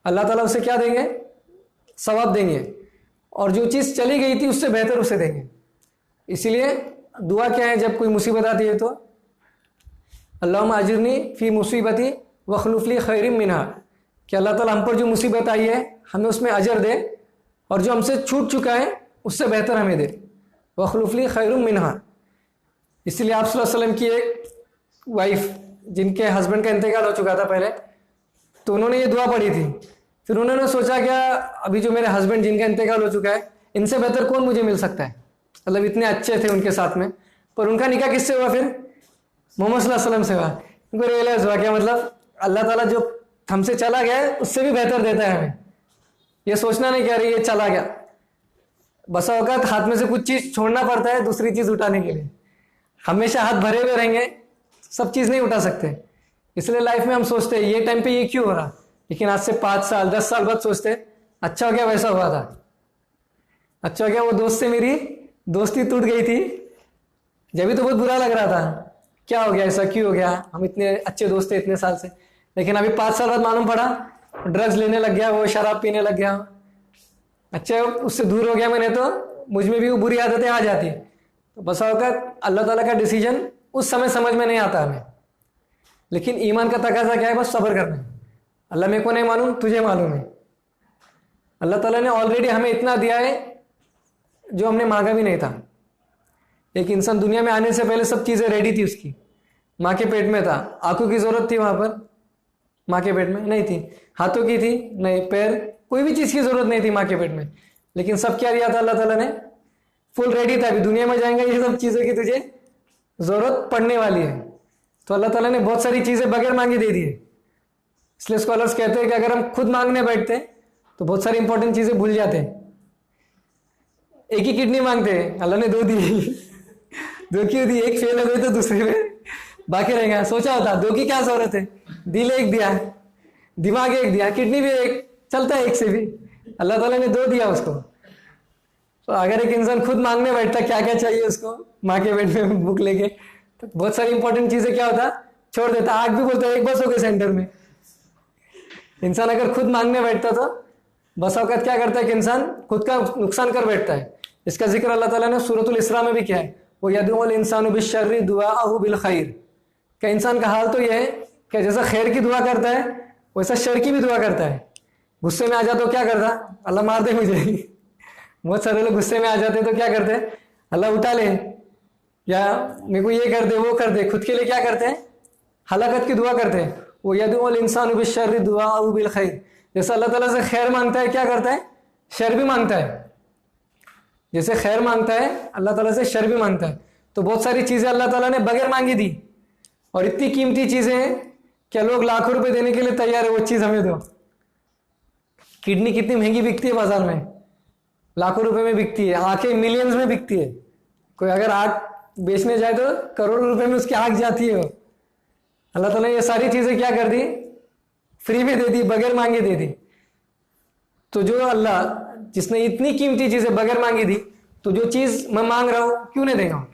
Speaker 1: अल्लाह ताला उसे क्या देंगे, सवाब देंगे, और जो चीज़ चली गई थी उससे बेहतर उसे देंगे। इसीलिए दुआ क्या है जब कोई मुसीबत आती है तो, अल्लाहुम्मा अजिरनी फ़ी मुसीबती वखलुफ़ली खैरिम मिनहा, कि अल्लाह ताला हम पर जो मुसीबत आई है हमें उसमें अजर दे, और जो हमसे छूट चुका है उससे बेहतर हमें दे, वखलुफ़ली खैरुम मिनहा। इसलिए आप सल्लल्लाहु अलैहि वसल्लम की एक वाइफ जिनके हस्बैंड का इंतकाल हो चुका था पहले, तो उन्होंने ये दुआ पढ़ी थी। फिर उन्होंने सोचा क्या, अभी जो मेरे हस्बैंड जिनका इंतकाल हो चुका है इनसे बेहतर कौन मुझे मिल सकता है, मतलब इतने अच्छे थे उनके साथ में। पर उनका निकाह किससे हुआ, फिर मोहम्मद सल्लल्लाहु अलैहि वसल्लम से हुआ। उनको रियलाइज हुआ क्या, मतलब अल्लाह ताला जो हमसे चला गया है उससे भी बेहतर देता है हमें। ये सोचना नहीं क्या रही ये चला गया, बसा औकात हाथ में से कुछ चीज़ छोड़ना पड़ता है दूसरी चीज़ उठाने के लिए। हमेशा हाथ भरे हुए रहेंगे, सब चीज़ नहीं उठा सकते। इसलिए लाइफ में हम सोचते हैं ये टाइम पे ये क्यों हो रहा, लेकिन आज से 5 साल 10 साल बाद सोचते हैं अच्छा हो गया वैसा हुआ था, अच्छा हो गया वो दोस्त से मेरी दोस्ती टूट गई थी, जब भी तो बहुत बुरा लग रहा था, क्या हो गया, ऐसा क्यों हो गया, हम इतने अच्छे दोस्त थे इतने साल से, लेकिन अभी 5 साल बाद मालूम पड़ा ड्रग्स लेने लग गया, वो शराब पीने लग गया, अच्छा उससे दूर हो गया मैंने तो मुझ में भी वो बुरी आदतें आ जाती। तो बसा औकात अल्लाह ताला का डिसीजन उस समय समझ में नहीं आता हमें, लेकिन ईमान का तकाजा क्या है, बस सब्र करना है। अल्लाह मेरे को नहीं मालूम, तुझे मालूम है। अल्लाह ताला ने ऑलरेडी हमें इतना दिया है जो हमने मांगा भी नहीं था। एक इंसान दुनिया में आने से पहले सब चीज़ें रेडी थी उसकी, माँ के पेट में था, आंखों की ज़रूरत थी वहाँ पर, माँ के पेट में नहीं थी, हाथों की थी नहीं, पैर, कोई भी चीज़ की ज़रूरत नहीं थी माँ के पेट में, लेकिन सब क्या दिया था अल्लाह ताला ने, फुल रेडी था। अभी दुनिया में जाएंगे ये सब चीज़ों की तुझे ज़रूरत पड़ने वाली है, तो अल्लाह ताला ने बहुत सारी चीज़ें बगैर मांगे दे दी है। इसलिए स्कॉलर्स कहते हैं कि अगर हम खुद मांगने बैठते तो बहुत सारी इंपॉर्टेंट चीज़ें भूल जाते हैं। एक ही किडनी मांगते हैं, अल्लाह ने 2 दी, 2 क्यों दी, एक फेल हो गई तो दूसरे में बाकी रहेगा। सोचा होता 2 की क्या जरूरत है, दिल एक दिया, दिमाग एक दिया, किडनी भी एक, चलता है एक से भी, अल्लाह ताला ने 2 दिया उसको। तो अगर एक इंसान खुद मांगने बैठता क्या क्या चाहिए उसको, माँ के पेट में बुक लेके, तो बहुत सारी इंपॉर्टेंट चीज़ें क्या होता छोड़ देता। आग भी बोलता है एक बस हो गए सेंटर में। इंसान अगर खुद मांगने बैठता तो बस औकात क्या करता है कि इंसान खुद का नुकसान कर बैठता है। इसका जिक्र अल्लाह ताला ने सूरतुल इसरा में भी किया है, वो यदुल इंसानु बिश्शर्रि दुआअहु बिल खैर, कि इंसान का हाल तो यह है कि जैसा खैर की दुआ करता है वैसा शर की भी दुआ करता है। गुस्से में आ जाता तो क्या करता, अल्लाह मार दे मुझे। बहुत सारे लोग गुस्से में आ जाते तो क्या करते, अल्लाह उठा ले, या मेरे को ये कर दे वो कर दे, खुद के लिए क्या करते हैं, हलाकत की दुआ करते हैं। वो यदुल इंसानु बिश्शर्रि दुआअहु बिल खैर, जैसा अल्लाह ताला से खैर मांगता है क्या करता है, शर भी मांगता है। जैसे खैर मांगता है अल्लाह ताला से शर भी मांगता है। तो बहुत सारी चीज़ें अल्लाह ताला ने बगैर मांगी दी, और इतनी कीमती चीज़ें हैं क्या लोग लाखों रुपए देने के लिए तैयार है, वो चीज़ हमें दो। किडनी कितनी महंगी बिकती है बाजार में, लाखों रुपए में बिकती है, आंखें मिलियंस में बिकती है। कोई अगर आग बेचने जाए तो करोड़ों रुपए में उसकी आग जाती है। अल्लाह ताला ने ये सारी चीज़ें क्या कर दी, फ्री में दे दी, बगैर मांगे दे दी। तो जो अल्लाह जिसने इतनी कीमती चीज़ें बगैर मांगी दी, तो जो चीज़ मैं मांग रहा हूँ क्यों नहीं देगा।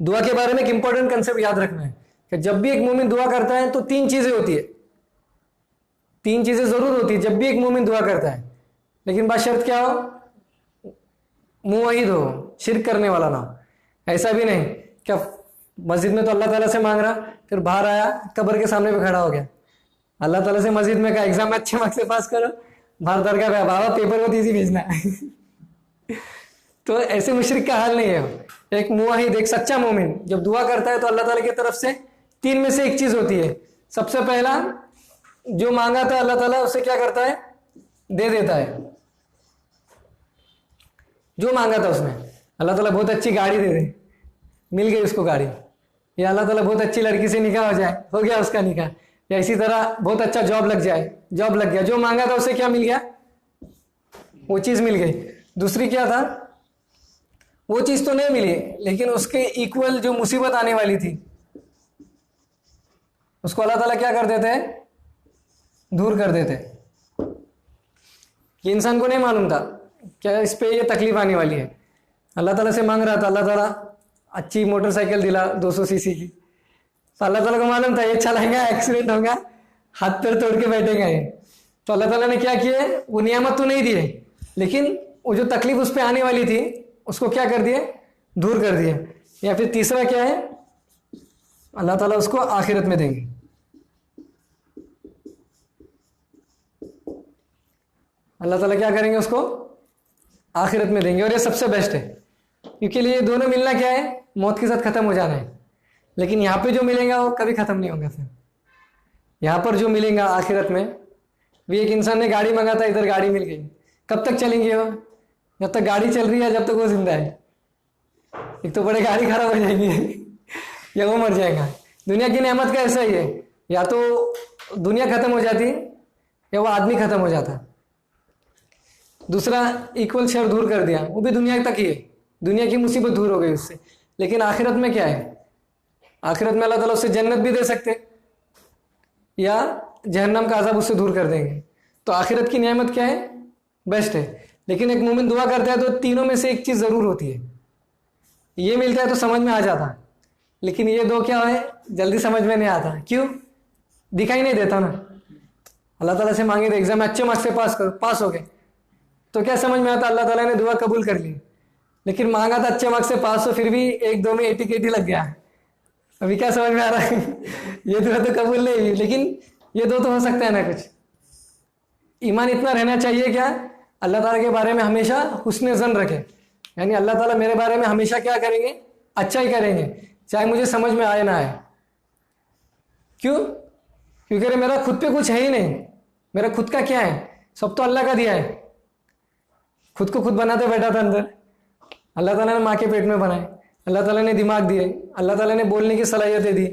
Speaker 1: दुआ के बारे में एक इंपॉर्टेंट कंसेप्ट याद रखना है कि जब भी एक मोमिन दुआ करता है तो 3 चीज़ें होती है, 3 चीज़ें ज़रूर होती है जब भी एक मोमिन दुआ करता है। लेकिन बशर्त क्या हो, मुवहिद हो, शिरक करने वाला ना हो। ऐसा भी नहीं क्या मस्जिद में तो अल्लाह ताला से मांग रहा, फिर बाहर आया कब्र के सामने पे खड़ा हो गया, अल्लाह ताला से मस्जिद में कहा एग्जाम में अच्छे मार्क्स से पास करो, बाहर दरगाह पे बाबा पेपर बहुत ईजी भेजना है। तो ऐसे मुशरिक का हाल नहीं है। एक मुवाहिद, एक सच्चा मोमिन जब दुआ करता है तो अल्लाह ताला की तरफ से 3 में से एक चीज होती है। सबसे पहला, जो मांगा था अल्लाह ताला उसे क्या करता है, दे देता है। जो मांगा था उसने, अल्लाह ताला बहुत अच्छी गाड़ी दे दे, मिल गई उसको गाड़ी, या अल्लाह ताला बहुत अच्छी लड़की से निकाह हो जाए, हो गया उसका निकाह, या इसी तरह बहुत अच्छा जॉब लग जाए, जॉब लग गया। जो मांगा था उसे क्या मिल गया, वो चीज मिल गई। दूसरी क्या था, वो चीज तो नहीं मिली लेकिन उसके इक्वल जो मुसीबत आने वाली थी उसको अल्लाह ताला क्या कर देते हैं, दूर कर देते। ये इंसान को नहीं मालूम था क्या इस पे ये तकलीफ आने वाली है। अल्लाह ताला से मांग रहा था, अल्लाह ताला अच्छी मोटरसाइकिल दिला 200 सीसी की, तो अल्लाह ताला को मालूम था ये चलाएगा एक्सीडेंट होगा, हाथ पैर तोड़ के बैठेगा ये। तो अल्लाह ताला ने क्या किया, वो नियामत तो नहीं दिए लेकिन वो जो तकलीफ उस पर आने वाली थी उसको क्या कर दिए, दूर कर दिए। या फिर तीसरा क्या है, अल्लाह ताला उसको आखिरत में देंगे। अल्लाह ताला क्या करेंगे, उसको आखिरत में देंगे। और ये सबसे बेस्ट है क्योंकि ये दोनों मिलना क्या है, मौत के साथ खत्म हो जाना है। लेकिन यहाँ पे जो मिलेगा वो कभी खत्म नहीं होगा। फिर यहाँ पर जो मिलेगा आखिरत में, भी एक इंसान ने गाड़ी मंगा था, इधर गाड़ी मिल गई, कब तक चलेंगे वो, जब तक गाड़ी चल रही है, जब तक वो जिंदा है। एक तो बड़े गाड़ी खराब हो जाएगी या वो मर जाएगा। दुनिया की नेमत का ऐसा ही है, या तो दुनिया खत्म हो जाती या वो आदमी खत्म हो जाता। दूसरा इक्वल शेयर दूर कर दिया, वो भी दुनिया तक ही है, दुनिया की मुसीबत दूर हो गई उससे। लेकिन आखिरत में क्या है, आखिरत में अल्लाह ताला उससे जन्नत भी दे सकते या जहन्नम का अज़ाब उससे दूर कर देंगे। तो आखिरत की नेमत क्या है, बेस्ट है। लेकिन एक मोमिन दुआ करता है तो तीनों में से एक चीज़ ज़रूर होती है। ये मिलता है तो समझ में आ जाता, लेकिन ये दो क्या है, जल्दी समझ में नहीं आता। क्यों, दिखाई नहीं देता ना। अल्लाह ताला से मांगे तो एग्जाम में अच्छे मार्क्स से पास हो गए तो क्या समझ में आता, अल्लाह ताला ने दुआ कबूल कर ली। लेकिन मांगा था अच्छे मार्क्स से पास हो, फिर भी 1-2 में 80 लग गया, अभी क्या समझ में आ रहा है ये दुआ तो कबूल नहीं हुई। लेकिन ये दो तो हो सकता है ना। कुछ ईमान इतना रहना चाहिए क्या, अल्लाह ताला के बारे में हमेशा हुस्न ज़न रखे, यानी अल्लाह ताला मेरे बारे में हमेशा क्या करेंगे, अच्छा ही करेंगे, चाहे मुझे समझ में आए ना आए। क्यों, क्योंकि मेरा खुद पे कुछ है ही नहीं, मेरा खुद का क्या है, सब तो अल्लाह का दिया है। खुद को खुद बनाते बैठा था अंदर, अल्लाह ताला ने माँ के पेट में बनाए, अल्लाह ताला ने दिमाग दिए, अल्लाह ताला ने बोलने की सलाहियतें दी,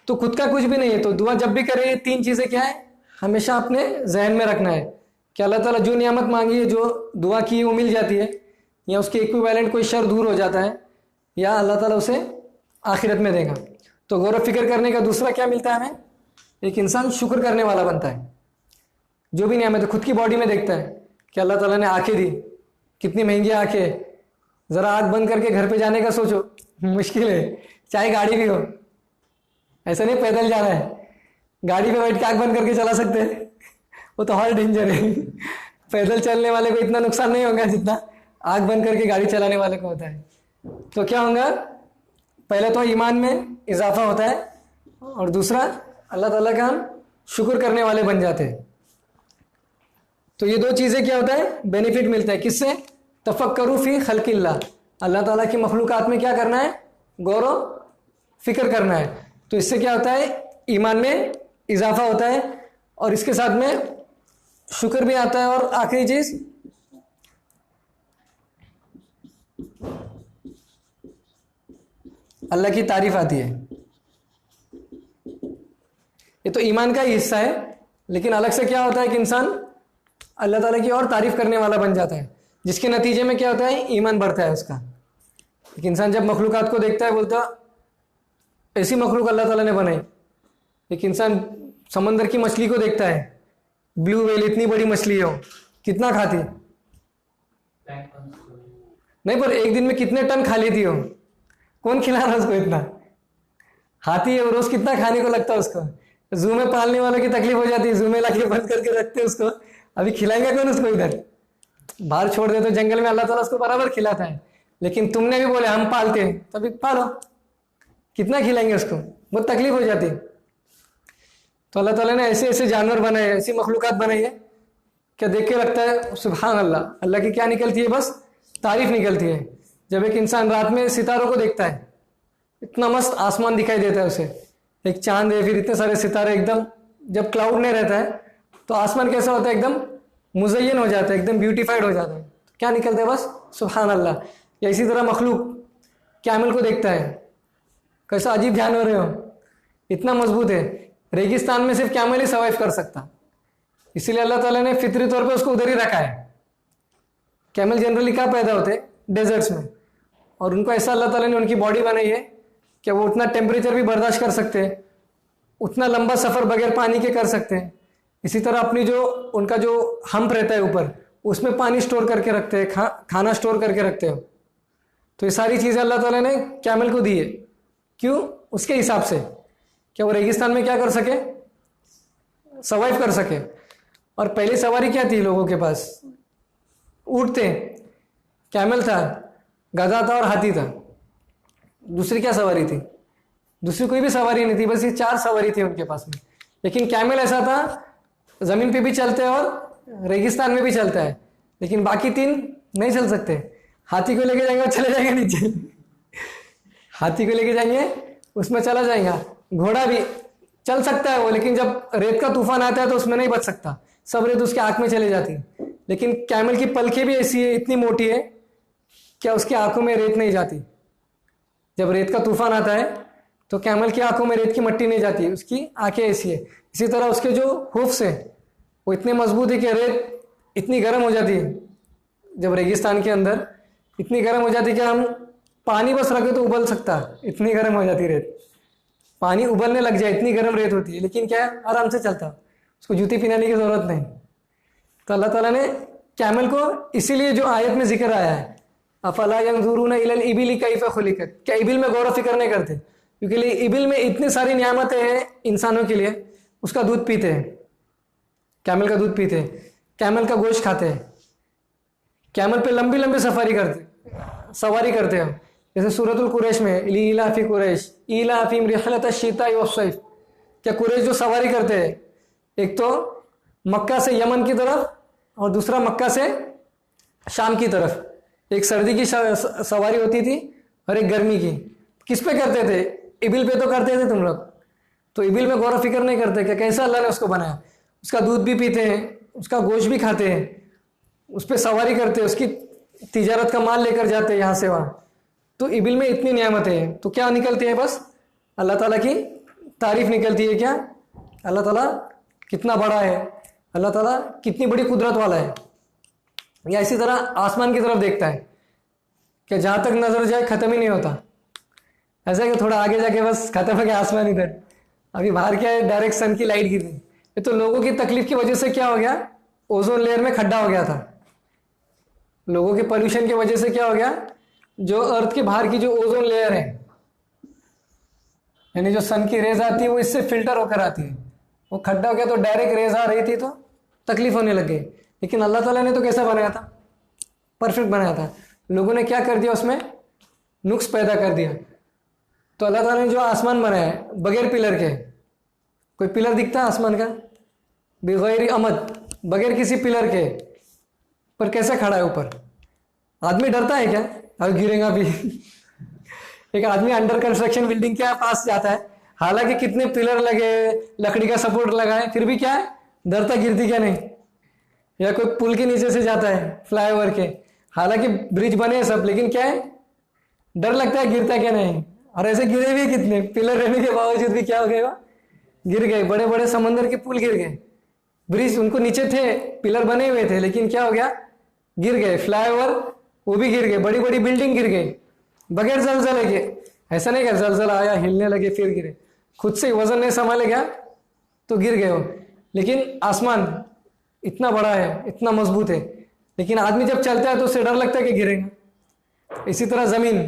Speaker 1: तो खुद का कुछ भी नहीं है। तो दुआ जब भी करे 3 चीज़ें क्या है, हमेशा अपने जहन में रखना है कि अल्लाह ताला जो नियामत मांगी है, जो दुआ की है वो मिल जाती है, या उसके इक्विवेलेंट कोई शर दूर हो जाता है, या अल्लाह ताला उसे आखिरत में देगा। तो गौर फिक्र करने का दूसरा क्या मिलता है हमें, एक इंसान शुक्र करने वाला बनता है। जो भी नियामत है खुद की बॉडी में देखता है कि अल्लाह ताला ने आंखें दी, कितनी महंगी आंखें, ज़रा आँख बंद करके घर पे जाने का सोचो, मुश्किल है, चाहे गाड़ी भी हो। ऐसा नहीं पैदल जाना है, गाड़ी पे बैठ के आँख बंद करके चला सकते हैं, वो तो और डेंजर है। पैदल चलने वाले को इतना नुकसान नहीं होगा जितना आँख बंद करके गाड़ी चलाने वाले को होता है। तो क्या होगा, पहले तो ईमान में इजाफा होता है, और दूसरा अल्लाह ताला का हम शुक्र करने वाले बन जाते हैं। तो ये 2 चीज़ें क्या होता है, बेनिफिट मिलता है। किससे, तफक्करू फी खल्किल्लाह, अल्लाह ताला की मखलूकात में क्या करना है, गौर फिक्र करना है। तो इससे क्या होता है, ईमान में इजाफा होता है, और इसके साथ में शुक्र भी आता है। और आखिरी चीज़, अल्लाह की तारीफ आती है। ये तो ईमान का ही हिस्सा है, लेकिन अलग से क्या होता है कि इंसान अल्लाह ताला की और तारीफ करने वाला बन जाता है, जिसके नतीजे में क्या होता है, ईमान बढ़ता है उसका। एक इंसान जब मखलूकात को देखता है बोलता ऐसी मखलूक अल्लाह ताला ने बनाई। एक इंसान समंदर की मछली को देखता है, ब्लू व्हेल इतनी बड़ी मछली है, कितना खाती नहीं, पर एक दिन में कितने टन खा लेती हो, कौन खिला रहा है उसको इतना। हाथी है, रोज कितना खाने को लगता है उसको। जू में पालने वालों की तकलीफ हो जाती है, जू में लाके बंद करके रखते हैं उसको, अभी खिलाएंगे कौन उसको, इधर बाहर छोड़ दे तो जंगल में अल्लाह ताला उसको बराबर खिलाता है। लेकिन तुमने भी बोले हम पालते हैं, तभी पालो, कितना खिलाएंगे उसको, बहुत तकलीफ हो जाती। तो अल्लाह ताला ने ऐसे ऐसे जानवर बनाए, ऐसी मखलूकात बनाई है क्या देख के लगता है सुभान अल्लाह, अल्लाह की क्या निकलती है, बस तारीफ निकलती है। जब एक इंसान रात में सितारों को देखता है, इतना मस्त आसमान दिखाई देता है उसे, एक चांद है, फिर इतने सारे सितारे, एकदम जब क्लाउड नहीं रहता है तो आसमान कैसा होता है, एकदम मुज़य्यन हो जाता है, एकदम ब्यूटीफाइड हो जाता है। तो क्या निकलता है, बस सुभान अल्लाह। या इसी तरह मखलूक कैमल को देखता है, कैसा अजीब जानवर है वो, इतना मजबूत है, रेगिस्तान में सिर्फ कैमल ही सर्वाइव कर सकता, इसीलिए अल्लाह ताला ने फितरी तौर पे उसको उधर ही रखा है। कैमल जनरली कहाँ पैदा होते हैं, डेजर्ट्स में, और उनको ऐसा अल्लाह ताला ने उनकी बॉडी बनाई है कि वो उतना टेम्परेचर भी बर्दाश्त कर सकते हैं, उतना लंबा सफ़र बगैर पानी के कर सकते हैं। इसी तरह अपनी जो उनका जो हम्प रहता है ऊपर, उसमें पानी स्टोर करके रखते हैं, खाना स्टोर करके रखते हो। तो ये सारी चीज़ें अल्लाह ताला ने कैमल को दी है। क्यों? उसके हिसाब से, क्या वो रेगिस्तान में क्या कर सके, सर्वाइव कर सके। और पहली सवारी क्या थी लोगों के पास, ऊँट थे, कैमल था, गधा था और हाथी था। दूसरी क्या सवारी थी? दूसरी कोई भी सवारी नहीं थी, बस ये 4 सवारी थी उनके पास में। लेकिन कैमल ऐसा था, ज़मीन पे भी चलते हैं और रेगिस्तान में भी चलता है, लेकिन बाकी 3 नहीं चल सकते। हाथी को लेके जाएंगे और चले जाएंगे नीचे, हाथी को लेके जाएंगे उसमें चला जाएगा। घोड़ा भी चल सकता है वो, लेकिन जब रेत का तूफान आता है तो उसमें नहीं बच सकता, सब रेत उसके आँख में चली जाती है। लेकिन कैमल की पलकें भी ऐसी है, इतनी मोटी है, क्या उसकी आंखों में रेत नहीं जाती। जब रेत का तूफान आता है तो कैमल की आंखों में रेत की मट्टी नहीं जाती, उसकी आंखें ऐसी है। इसी तरह उसके जो हुफ्स है वो इतने मजबूत है कि रेत इतनी गर्म हो जाती है, जब रेगिस्तान के अंदर इतनी गर्म हो जाती है कि हम पानी बस रखे तो उबल सकता, इतनी गर्म हो जाती रेत, पानी उबलने लग जाए, इतनी गर्म रेत होती है। लेकिन क्या है, आराम से चलता, उसको जूती पहनाने की ज़रूरत नहीं। तो अल्लाह ताला ने कैमल को इसीलिए जो आयत में जिक्र आया है, अफला यंजुरूना इलल इबिली कैफ़ खुलिकत, क्या इबिल में गौर फिक्र नहीं करते? क्योंकि इबिल में इतनी सारी नियामतें हैं इंसानों के लिए। उसका दूध पीते हैं, कैमल का दूध पीते हैं, कैमल का गोश्त खाते हैं, कैमल पे लंबी लंबी सवारी करते हैं। जैसे सूरतुल कुरैश में इलाफी कुरैश इलाफिम रिहलत अश-शिताई वस-सैफ, क्या कुरैश जो सवारी करते हैं, एक तो मक्का से यमन की तरफ और दूसरा मक्का से शाम की तरफ, एक सर्दी की सवारी होती थी और एक गर्मी की। किस पे करते थे? इबिल पे तो करते थे तुम लोग, तो इबिल में गौर फिक्र नहीं करते क्या कैसा अल्लाह ने उसको बनाया। उसका दूध भी पीते हैं, उसका गोश्त भी खाते हैं, उस पर सवारी करते हैं, उसकी तिजारत का माल लेकर जाते हैं यहाँ से वहाँ। तो इबिल में इतनी नियामतें हैं, तो क्या निकलती है, बस अल्लाह ताला की तारीफ निकलती है। क्या अल्लाह ताला कितना बड़ा है, अल्लाह ताला कितनी बड़ी कुदरत वाला है। या इसी तरह आसमान की तरफ देखता है कि जहाँ तक नजर जाए ख़त्म ही नहीं होता, ऐसा है कि थोड़ा आगे जाके बस खत्म हो गया आसमान इधर। अभी बाहर क्या है, डायरेक्ट सन की लाइट गिरी, ये तो लोगों की तकलीफ की वजह से क्या हो गया, ओजोन लेयर में खड्डा हो गया था। लोगों के पोल्यूशन की वजह से क्या हो गया, जो अर्थ के बाहर की जो ओजोन लेयर है, यानी जो सन की रेज आती है वो इससे फिल्टर होकर आती है, वो खड्डा हो गया तो डायरेक्ट रेज आ रही थी तो तकलीफ होने लग गई। लेकिन अल्लाह ताला ने तो कैसा बनाया था, परफेक्ट बनाया था। लोगों ने क्या कर दिया, उसमें नुक्स पैदा कर दिया। तो अल्लाह ताला ने जो आसमान बनाया है बगैर पिलर के, कोई पिलर दिखता है आसमान का, बगैर अमद, बगैर किसी पिलर के, पर कैसे खड़ा है ऊपर। आदमी डरता है क्या, अब गिरेगा भी एक आदमी अंडर कंस्ट्रक्शन बिल्डिंग के पास जाता है, हालांकि कितने पिलर लगे, लकड़ी का सपोर्ट लगा है, फिर भी क्या है, डरता गिरती क्या नहीं। या कोई पुल के नीचे से जाता है, फ्लाईओवर के, हालांकि ब्रिज बने हैं सब, लेकिन क्या है, डर लगता है गिरता क्या नहीं। और ऐसे गिरे भी कितने, पिलर रहने के बावजूद भी क्या हो गए, गिर गए। बड़े बड़े समंदर के पुल गिर गए, ब्रिज उनको नीचे थे, पिलर बने हुए थे, लेकिन क्या हो गया, गिर गए। फ्लाईओवर वो भी गिर गए, बड़ी बड़ी बिल्डिंग गिर गई बगैर जलजले के। ऐसा नहीं कि जलजला आया, हिलने लगे फिर गिरे, खुद से वजन नहीं संभाले गया तो गिर गए हो। लेकिन आसमान इतना बड़ा है, इतना मजबूत है, लेकिन आदमी जब चलता है तो उससे डर लगता है कि गिरेगा। इसी तरह जमीन,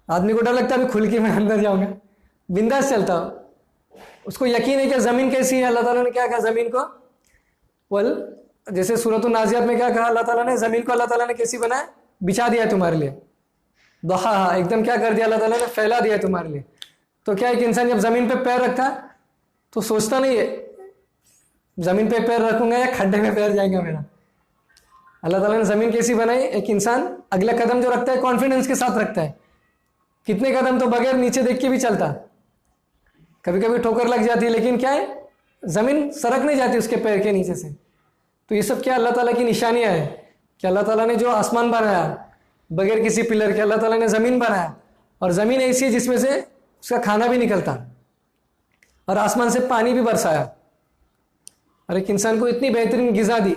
Speaker 1: आदमी को डर लगता है अभी खुल के मैं अंदर जाऊंगा, बिंदास चलता हो। उसको यकीन है कि ज़मीन कैसी है। अल्लाह ताला ने क्या कहा ज़मीन को, वल, जैसे सूरतुन नाज़ियात में क्या कहा अल्लाह ताला ने, ज़मीन को अल्लाह ताला ने कैसी बनाया, बिछा दिया है तुम्हारे लिए, दहा, एकदम क्या कर दिया अल्लाह ताला ने, फैला दिया है तुम्हारे लिए। तो क्या एक इंसान जब ज़मीन पे पैर रखता तो सोचता नहीं है ज़मीन पे पैर रखूंगा या खड्डे में पैर जाएगा मेरा। अल्लाह ताला ने ज़मीन कैसी बनाई, एक इंसान अगला कदम जो रखता है कॉन्फिडेंस के साथ रखता है। कितने कदम तो बगैर नीचे देख के भी चलता, कभी कभी ठोकर लग जाती है लेकिन क्या है, ज़मीन सरक नहीं जाती उसके पैर के नीचे से। तो ये सब क्या अल्लाह ताला की निशानियाँ है कि अल्लाह ताला ने जो आसमान बनाया बगैर किसी पिलर के, अल्लाह ताला ने ज़मीन बनाया, और ज़मीन ऐसी है जिसमें से उसका खाना भी निकलता, और आसमान से पानी भी बरसाया, और एक इंसान को इतनी बेहतरीन ग़िज़ा दी।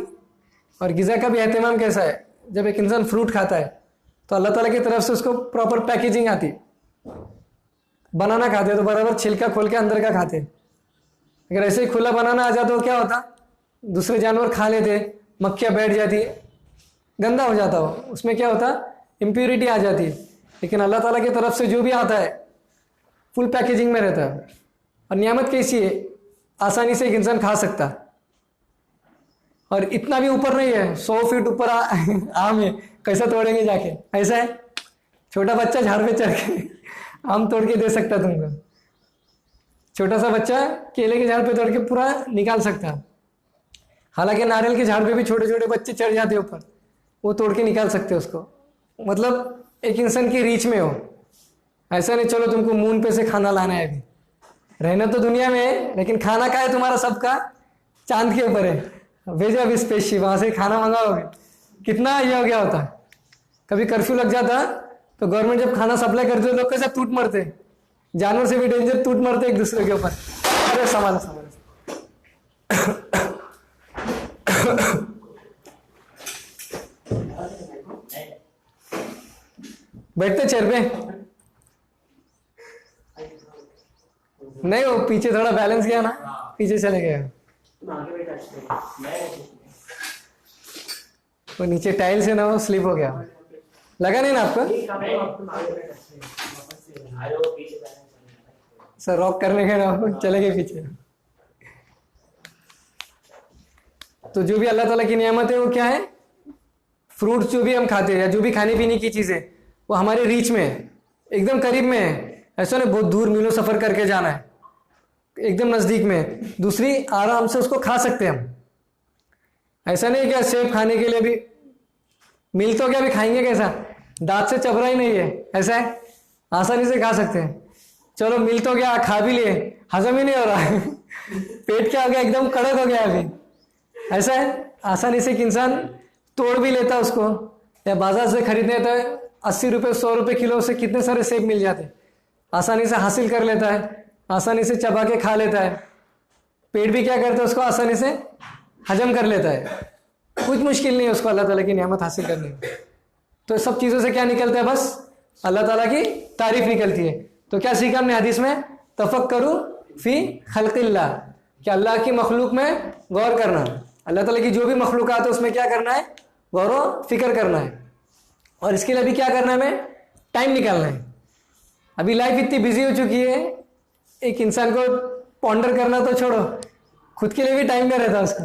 Speaker 1: और ग़िज़ा का भी एहतमाम कैसा है, जब एक इंसान फ्रूट खाता है तो अल्लाह ताला की तरफ से उसको प्रॉपर पैकेजिंग आती। बनाना खाते तो बराबर छिलका खोल के अंदर का खाते, अगर ऐसे ही खुला बनाना आ जाता तो क्या होता, दूसरे जानवर खा लेते, मक्खियाँ बैठ जाती, गंदा हो जाता हो, उसमें क्या होता, इम्प्यूरिटी आ जाती। लेकिन अल्लाह ताला की तरफ से जो भी आता है फुल पैकेजिंग में रहता है। और नियामत कैसी है, आसानी से एक इंसान खा सकता, और इतना भी ऊपर नहीं है, 100 फीट ऊपर आम है, कैसा तोड़ेंगे जाके, ऐसा है छोटा बच्चा झाड़ पे चढ़ के आम तोड़ के दे सकता तुमको, छोटा सा बच्चा केले के झाड़ पे तोड़ के पूरा निकाल सकता। हालांकि नारियल के झाड़ पे भी छोटे छोटे बच्चे चढ़ जाते ऊपर, वो तोड़ के निकाल सकते उसको। मतलब एक इंसान की रीच में हो, ऐसा नहीं चलो तुमको मून पे से खाना लाना है, अभी रहना तो दुनिया में है लेकिन खाना का है तुम्हारा सबका चांद के ऊपर है, भेजो अभी स्पेसशिप, वहाँ से खाना मंगाओगे, कितना ये हो गया होता। कभी कर्फ्यू लग जाता तो गवर्नमेंट जब खाना सप्लाई करते तो लोग कैसे टूट मरते, जानवर से भी डेंजर, टूट मरते एक दूसरे के ऊपर। अरे संभालो संभालो बैठते चेयर पे, नहीं वो पीछे थोड़ा बैलेंस गया ना, पीछे चले गए, वो नीचे टाइल से ना वो स्लिप हो गया, लगा नहीं ना आपको? सर रॉक करने के ना चले गए पीछे। तो जो भी अल्लाह ताला की नियामत है वो क्या है, फ्रूट्स जो भी हम खाते हैं या जो भी खाने पीने की चीज़ें वो हमारे रीच में है, एकदम करीब में है। ऐसा नहीं बहुत दूर मीलों सफ़र करके जाना है, एकदम नज़दीक में। दूसरी आराम से उसको खा सकते हैं हम, ऐसा नहीं क्या सेब खाने के लिए भी मिल तो क्या भी खाएंगे कैसा, दांत से चबरा ही नहीं है, ऐसा है आसानी से खा सकते हैं। चलो मिल तो गया, खा भी लिए, हजम ही नहीं हो रहा पेट क्या हो गया, एकदम कड़क हो गया अभी, ऐसा है आसानी से एक इंसान तोड़ भी लेता उसको, या बाजार से खरीदने तो 80 रुपये 100 रुपये किलो से कितने सारे सेब मिल जाते, आसानी से हासिल कर लेता है, आसानी से चबा के खा लेता है, पेट भी क्या करता है उसको आसानी से हजम कर लेता है, कुछ मुश्किल नहीं है उसको अल्लाह ताला की नियामत हासिल करने में। तो सब चीज़ों से क्या निकलता है, बस अल्लाह ताला की तारीफ निकलती है। तो क्या सीखा हमने हदीस में, तफक्करू फी खल्क़िल्लाह, कि अल्लाह की मखलूक में गौर करना, अल्लाह ताला की जो भी मखलूक़ात है उसमें क्या करना है, गौर व फिक्र करना है। और इसके लिए अभी क्या करना है, हमें टाइम निकालना है। अभी लाइफ इतनी बिजी हो चुकी है, एक इंसान को पॉन्डर करना तो छोड़ो, खुद के लिए भी टाइम नहीं रहता उसको।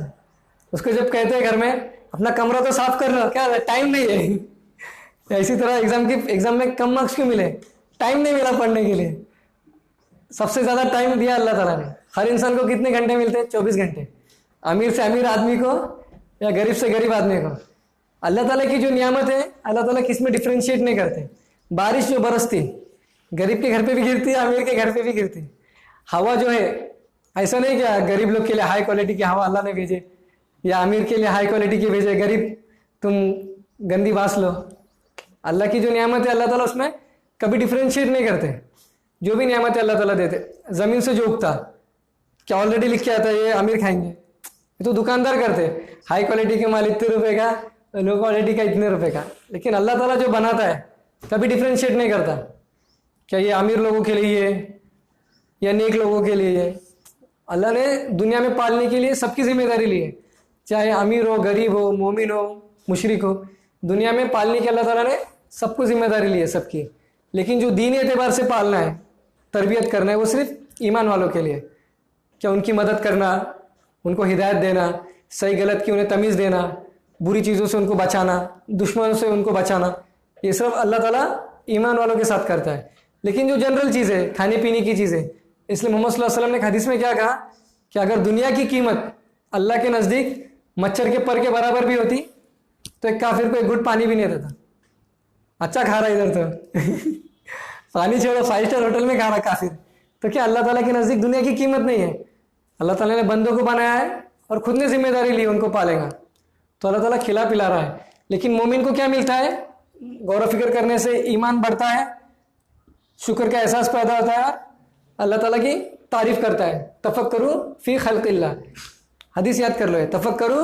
Speaker 1: उसको जब कहते हैं घर में अपना कमरा तो साफ कर लो, क्या टाइम नहीं है। इसी तरह एग्जाम में कम मार्क्स क्यों मिले, टाइम नहीं मिला पढ़ने के लिए। सबसे ज़्यादा टाइम दिया अल्लाह ताला ने, हर इंसान को कितने घंटे मिलते हैं, 24 घंटे। अमीर से अमीर आदमी को या गरीब से गरीब आदमी को अल्लाह ताला की जो नियामत है, अल्लाह ताला किस में डिफ्रेंशिएट नहीं करते। बारिश जो बरसती गरीब के घर पे भी गिरती है, अमीर के घर पे भी गिरती। हवा जो है, ऐसा नहीं क्या गरीब लोग के लिए हाई क्वालिटी की हवा अल्लाह ने भेजे या अमीर के लिए हाई क्वालिटी की भेजे, गरीब तुम गंदी बांस लो। अल्लाह की जो नियामत है अल्लाह ताला उसमें कभी डिफ्रेंशिएट नहीं करते। जो भी नियामत है अल्लाह ताला देते। ज़मीन से जो उगता क्या ऑलरेडी लिख के आता है ये अमीर खाएंगे, ये तो दुकानदार करते, हाई क्वालिटी के माल इतने रुपए का, लो क्वालिटी का इतने रुपए का। लेकिन अल्लाह ताला जो बनाता है कभी डिफ्रेंशिएट नहीं करता, क्या ये अमीर लोगों के लिए है या नेक लोगों के लिए है। अल्लाह ने दुनिया में पालने के लिए सबकी जिम्मेदारी ली है, चाहे अमीर हो, गरीब हो, मोमिन हो, मुशरिक हो, दुनिया में पालने की अल्लाह ताला ने सबको जिम्मेदारी ली है सबकी। लेकिन जो दीनी एतबार से पालना है, तरबियत करना है, वो सिर्फ ईमान वालों के लिए। क्या उनकी मदद करना, उनको हिदायत देना, सही गलत की उन्हें तमीज़ देना, बुरी चीज़ों से उनको बचाना, दुश्मनों से उनको बचाना, ये सब अल्लाह ताला ईमान वालों के साथ करता है। लेकिन जो जनरल चीज़ें, खाने पीने की चीज़ें, इसलिए मोहम्मद सल्लल्लाहु अलैहि वसल्लम ने हदीस में क्या कहा कि अगर दुनिया की कीमत अल्लाह के नज़दीक मच्छर के पर के बराबर भी होती तो एक काफिर को एक घुट पानी भी नहीं देता। अच्छा खा रहा है इधर तो पानी छोड़ो, 5 स्टार होटल में खा रहा काफिर। तो क्या अल्लाह ताला के नजदीक दुनिया की कीमत नहीं है? अल्लाह ताला ने बंदों को बनाया है और खुद ने जिम्मेदारी ली, उनको पालेगा। तो अल्लाह ताला खिला पिला रहा है। लेकिन मोमिन को क्या मिलता है? गौर फिक्र करने से ईमान बढ़ता है, शुक्र का एहसास पैदा होता है और अल्लाह ताला की तारीफ करता है। तफक्करू फी खल्क़िल्लाह, हदीस याद कर लो, तफक्करू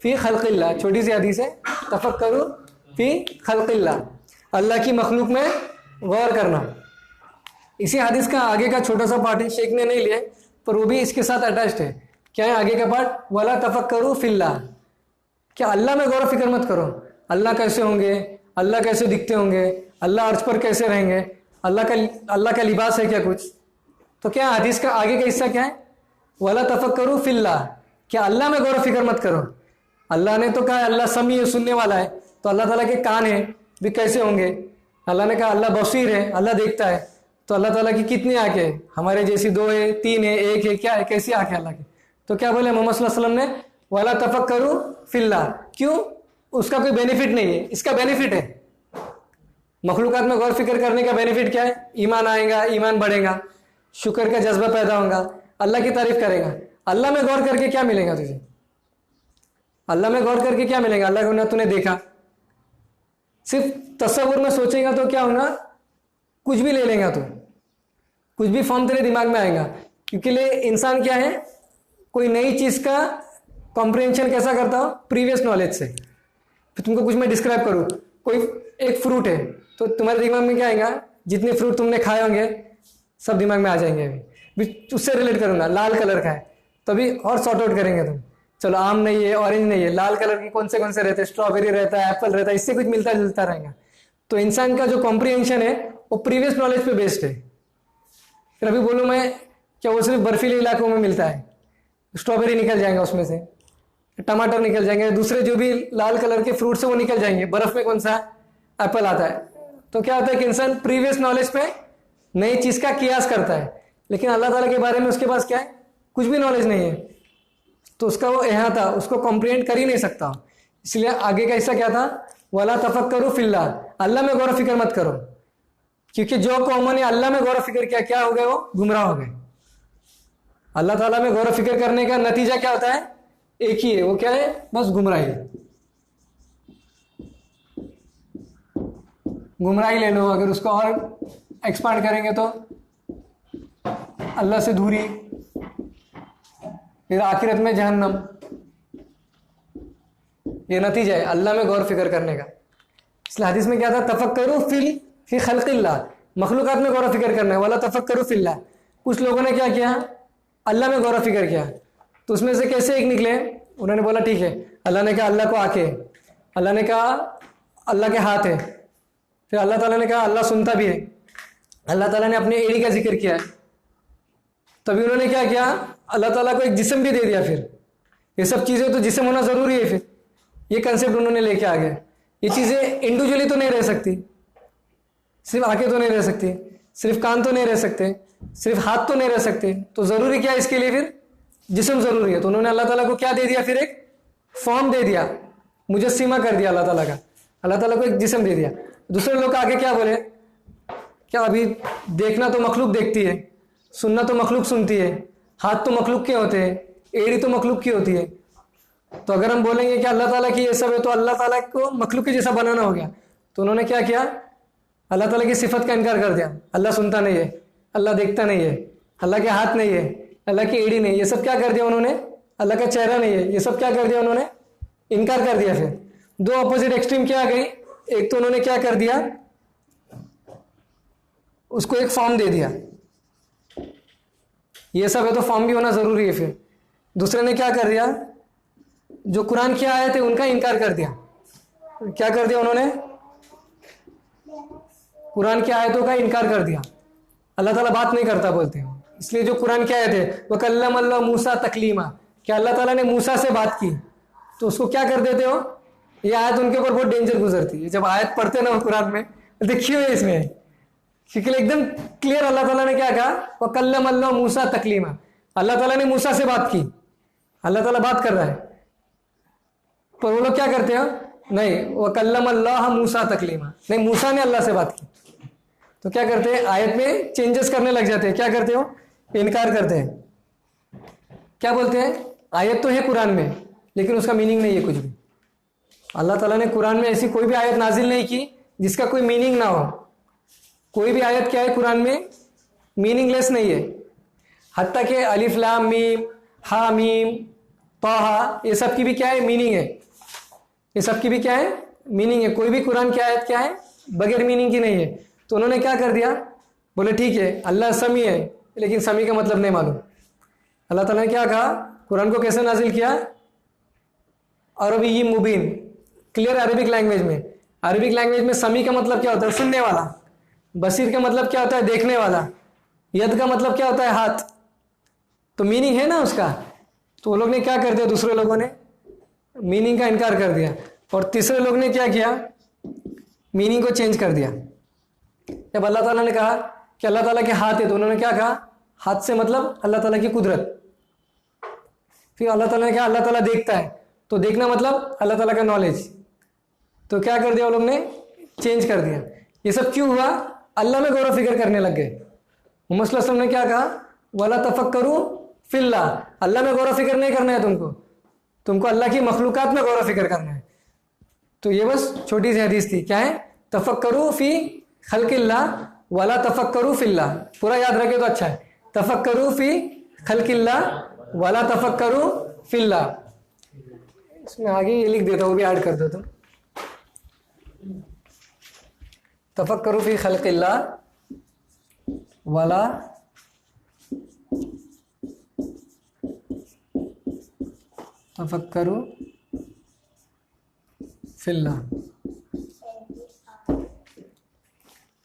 Speaker 1: फी खल्क़िल्लाह, छोटी सी हदीस है, तफक्करू फी खल्क़िल्लाह, अल्लाह की मखलूक में गौर करना। इसी हदीस का आगे का छोटा सा पार्ट है, शेख ने नहीं लिया पर वो भी इसके साथ अटैच्ड है। क्या है आगे का पार्ट? वला तफक्करू फिल्लाह, क्या अल्लाह में गौर फिक्र मत करो, अल्लाह कैसे होंगे, अल्लाह कैसे दिखते होंगे, अल्लाह अर्श पर कैसे रहेंगे, अल्लाह का लिबास है क्या कुछ? तो क्या हदीस का आगे का हिस्सा क्या है? वला तफक्करू फिल्लाह, क्या अल्लाह में गौर फिक्र मत करो। अल्लाह ने तो कहा अल्लाह समी है, सुनने वाला है, तो अल्लाह ताला के कान है भी कैसे होंगे? अल्लाह ने कहा अल्लाह बसीर है, अल्लाह देखता है, तो अल्लाह ताला की कितनी आंखें है? हमारे जैसी 2 है, 3 है, 1 है, क्या है, कैसी आंखें अल्लाह की? तो क्या बोले मोहम्मद सल्लल्लाहु अलैहि वसल्लम ने? वाला तफक्करू फिल्लाह। क्यों? उसका कोई बेनिफिट नहीं है, इसका बेनिफिट है। मखलूकात में गौर फिक्र करने का बेनिफिट क्या है? ईमान आएगा, ईमान बढ़ेगा, शुक्र का जज्बा पैदा होगा, अल्लाह की तारीफ करेगा। अल्लाह में गौर करके क्या मिलेगा तुझे? अल्लाह में गौर करके क्या मिलेगा? अल्लाह को ना तूने देखा, सिर्फ तस्वुर में सोचेगा तो क्या होगा? कुछ भी ले लेगा तू, कुछ भी फॉर्म तेरे दिमाग में आएगा। क्योंकि ले इंसान क्या है, कोई नई चीज का कॉम्प्रिहेंशन कैसा करता हो? प्रीवियस नॉलेज से। फिर तुमको कुछ मैं डिस्क्राइब करूँ, कोई एक फ्रूट है तो तुम्हारे दिमाग में क्या आएगा? जितने फ्रूट तुमने खाए होंगे सब दिमाग में आ जाएंगे। अभी उससे रिलेट करूंगा, लाल कलर का है तभी और सॉर्ट आउट करेंगे तुम। चलो आम नहीं है, ऑरेंज नहीं है, लाल कलर की कौन से रहते हैं? स्ट्रॉबेरी रहता है, एप्पल रहता है, इससे कुछ मिलता जुलता रहेगा। तो इंसान का जो कॉम्प्रिहेंशन है वो प्रीवियस नॉलेज पे बेस्ड है। फिर अभी बोलूँ मैं, क्या वो सिर्फ बर्फीले इलाकों में मिलता है? स्ट्रॉबेरी निकल जाएगा उसमें से, टमाटर निकल जाएंगे, दूसरे जो भी लाल कलर के फ्रूट्स है वो निकल जाएंगे। बर्फ में कौन सा? एप्पल आता है। तो क्या होता है कि इंसान प्रीवियस नॉलेज पे नई चीज का कियास करता है, लेकिन अल्लाह ताला के बारे में उसके पास क्या है? कुछ भी नॉलेज नहीं है, तो उसका वो इहाता, उसको कॉम्प्रिहेंड कर ही नहीं सकता। इसलिए आगे का हिस्सा क्या था? वला तफक्करू फिल्लाह, अल्लाह में गौर फिक्र मत करो। क्योंकि जो कौमों ने अल्लाह में गौर फिक्र किया, क्या हो गए? वो गुमराह हो गए। अल्लाह ताला में गौर फिक्र करने का नतीजा क्या होता है? एक ही है, वो क्या है? बस गुमराही। गुमराही ले लो, अगर उसको और एक्सपांड करेंगे तो अल्लाह से दूरी, फिर आखिरत में जहन्नम। ये नतीजा है अल्लाह में गौर फिक्र करने का। इसलिए हदीस में क्या था? तफक्करू फी खल्क़िल्लाह, मखलूकात में गौर फिक्र करना है। वाला तफक्करू फिल्लाह। कुछ लोगों ने क्या किया? अल्लाह में गौर फिक्र किया। तो उसमें से कैसे एक निकले? उन्होंने बोला ठीक है, अल्लाह ने कहा अल्लाह को आंखें, अल्लाह ने कहा अल्लाह के हाथ है, फिर अल्लाह ताला ने कहा अल्लाह सुनता भी है, अल्लाह ताला ने अपनी एड़ी का जिक्र किया है। तभी उन्होंने क्या किया? अल्लाह ताला को एक जिस्म भी दे दिया। फिर ये सब चीज़ें तो जिस्म होना ज़रूरी है, फिर ये कंसेप्ट उन्होंने लेके आ गए। ये चीज़ें इंडिविजुअली तो नहीं रह सकती, सिर्फ आंखें तो नहीं रह सकती, सिर्फ कान तो नहीं रह सकते, सिर्फ हाथ तो नहीं रह सकते, तो ज़रूरी क्या है इसके लिए? फिर जिस्म ज़रूरी है। तो उन्होंने अल्लाह ताला को क्या दे दिया? फिर एक फॉर्म दे दिया, मुजस्सिमा कर दिया अल्लाह ताला का। अल्लाह ताला को एक जिस्म दे दिया। दूसरे लोग आगे क्या बोले? क्या अभी देखना तो मखलूक देखती है, सुनना तो मखलूक सुनती है, हाथ तो मखलूक के होते हैं, एड़ी तो मखलूक की होती है। तो अगर हम बोलेंगे कि अल्लाह ताला की ये सब है तो अल्लाह ताला को मखलूक के जैसा बनाना हो गया। तो उन्होंने क्या किया? अल्लाह ताला की सिफत का इनकार कर दिया। अल्लाह सुनता नहीं है, अल्लाह देखता नहीं है, अल्लाह के हाथ नहीं है, अल्लाह की एड़ी नहीं, ये सब क्या कर दिया उन्होंने? अल्लाह का चेहरा नहीं है, ये सब क्या कर दिया उन्होंने? इनकार कर दिया। फिर दो अपोजिट एक्सट्रीम क्या आ गई? एक तो उन्होंने क्या कर दिया? उसको एक फॉर्म दे दिया, ये सब है तो फॉर्म भी होना जरूरी है। फिर दूसरे ने क्या कर दिया? जो कुरान की आयत है उनका इनकार कर दिया। क्या कर दिया उन्होंने? कुरान की आयतों का इनकार कर दिया। अल्लाह ताला बात नहीं करता बोलते हैं, इसलिए जो कुरान की आयत है वह कल्लम अल्लाह मूसा तकलीमा, क्या अल्लाह ताला ने मूसा से बात की, तो उसको क्या कर देते हो? ये आयत उनके ऊपर बहुत डेंजर गुजरती है। जब आयत पढ़ते ना कुरान में, देखिए हुए इसमें, क्योंकि एकदम क्लियर अल्लाह ताला ने क्या कहा? वह कल्लम अल्लाह मूसा तकलीमा, अल्लाह ताला ने मूसा से बात की, अल्लाह ताला बात कर रहा है। पर वो लोग क्या करते हैं? नहीं, वह कल्लम अल्लाह मूसा तकलीमा, नहीं, मूसा ने अल्लाह से बात की। तो क्या करते हैं, आयत में चेंजेस करने लग जाते हैं। क्या करते हो, इनकार करते हैं। क्या बोलते हैं, आयत तो है कुरान में लेकिन उसका मीनिंग नहीं है कुछ भी। अल्लाह ताला ने कुरान में ऐसी कोई भी आयत नाजिल नहीं की जिसका कोई मीनिंग ना हो। कोई भी आयत क्या है कुरान में, मीनिंगलेस नहीं है। हत्ता के अलिफ लाम मीम हा मीम ताहा, ये सब की भी क्या है, मीनिंग है। ये सब की भी क्या है, मीनिंग है। कोई भी कुरान की आयत क्या है, बगैर मीनिंग की नहीं है। तो उन्होंने क्या कर दिया, बोले ठीक है अल्लाह समी है लेकिन समी का मतलब नहीं मालूम। अल्लाह ताला ने क्या कहा, कुरान को कैसे नाजिल किया, अरबी मुबीन, क्लियर अरबिक लैंग्वेज में। अरबिक लैंग्वेज में समी का मतलब क्या होता है, सुनने वाला। बसीर का मतलब क्या होता है, देखने वाला। यद का मतलब क्या होता है, हाथ। तो मीनिंग है ना उसका। तो वो लोग ने क्या कर दिया, दूसरे लोगों ने मीनिंग का इनकार कर दिया, और तीसरे लोग ने क्या किया, मीनिंग को चेंज कर दिया। जब अल्लाह ताला ने कहा कि अल्लाह ताला के हाथ है, तो उन्होंने क्या कहा, हाथ से मतलब अल्लाह ताला की कुदरत। फिर अल्लाह ताला ने कहा अल्लाह ताला देखता है, तो देखना मतलब अल्लाह ताला का नॉलेज। तो क्या कर दिया वो लोग ने, चेंज कर दिया। ये सब क्यों हुआ, अल्लाह में गौर फिक्र करने लग गए। मोहम्मद सल्लल्लाहु अलैहि वसल्लम ने क्या कहा, वला तफक्करू फिल्लाह, अल्लाह में गौर फिक्र नहीं करना है तुमको अल्लाह की मखलूकात में गौर फिक्र करना है। तो ये बस छोटी सी हदीस थी, क्या है, तफक्करू फी खल्किल्लाह वला तफक्करू फिल्लाह। पूरा याद रखे तो अच्छा है, तफक्करू फी खल्किल्लाह वला तफक्करू फिल्लाह। इसमें आगे ये लिख देता हूँ, वो भी ऐड कर दो तुम। तफक्करू फी खल्किल्लाह वला तफक्करू फिल्लाह।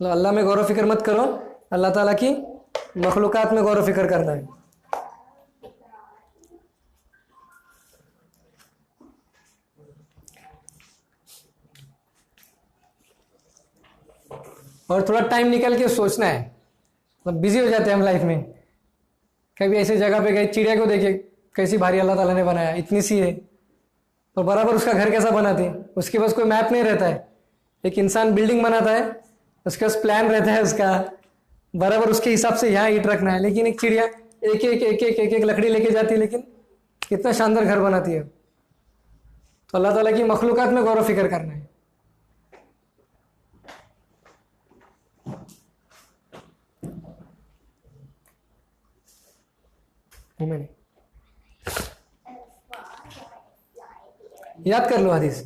Speaker 1: अल्लाह में गौर फिक्र मत करो, अल्लाह ताला की मखलूकात में गौर फिक्र करना है। और थोड़ा टाइम निकल के सोचना है। मतलब बिजी हो जाते हैं हम लाइफ में। कभी ऐसे जगह पे गए, चिड़िया को देखे कैसी भारी अल्लाह ताला ने बनाया, इतनी सी है, और बराबर उसका घर कैसा बनाती है। उसके पास कोई मैप नहीं रहता है। एक इंसान बिल्डिंग बनाता है, उसके पास प्लान रहता है उसका, बराबर उसके हिसाब से यहाँ ईंट रखना है। लेकिन एक चिड़िया एक एक एक एक एक एक लकड़ी लेके जाती है, लेकिन कितना शानदार घर बनाती है। तो अल्लाह ताला की मखलूकात में गौर फिक्र करना है। मैंने याद कर लो हदीस।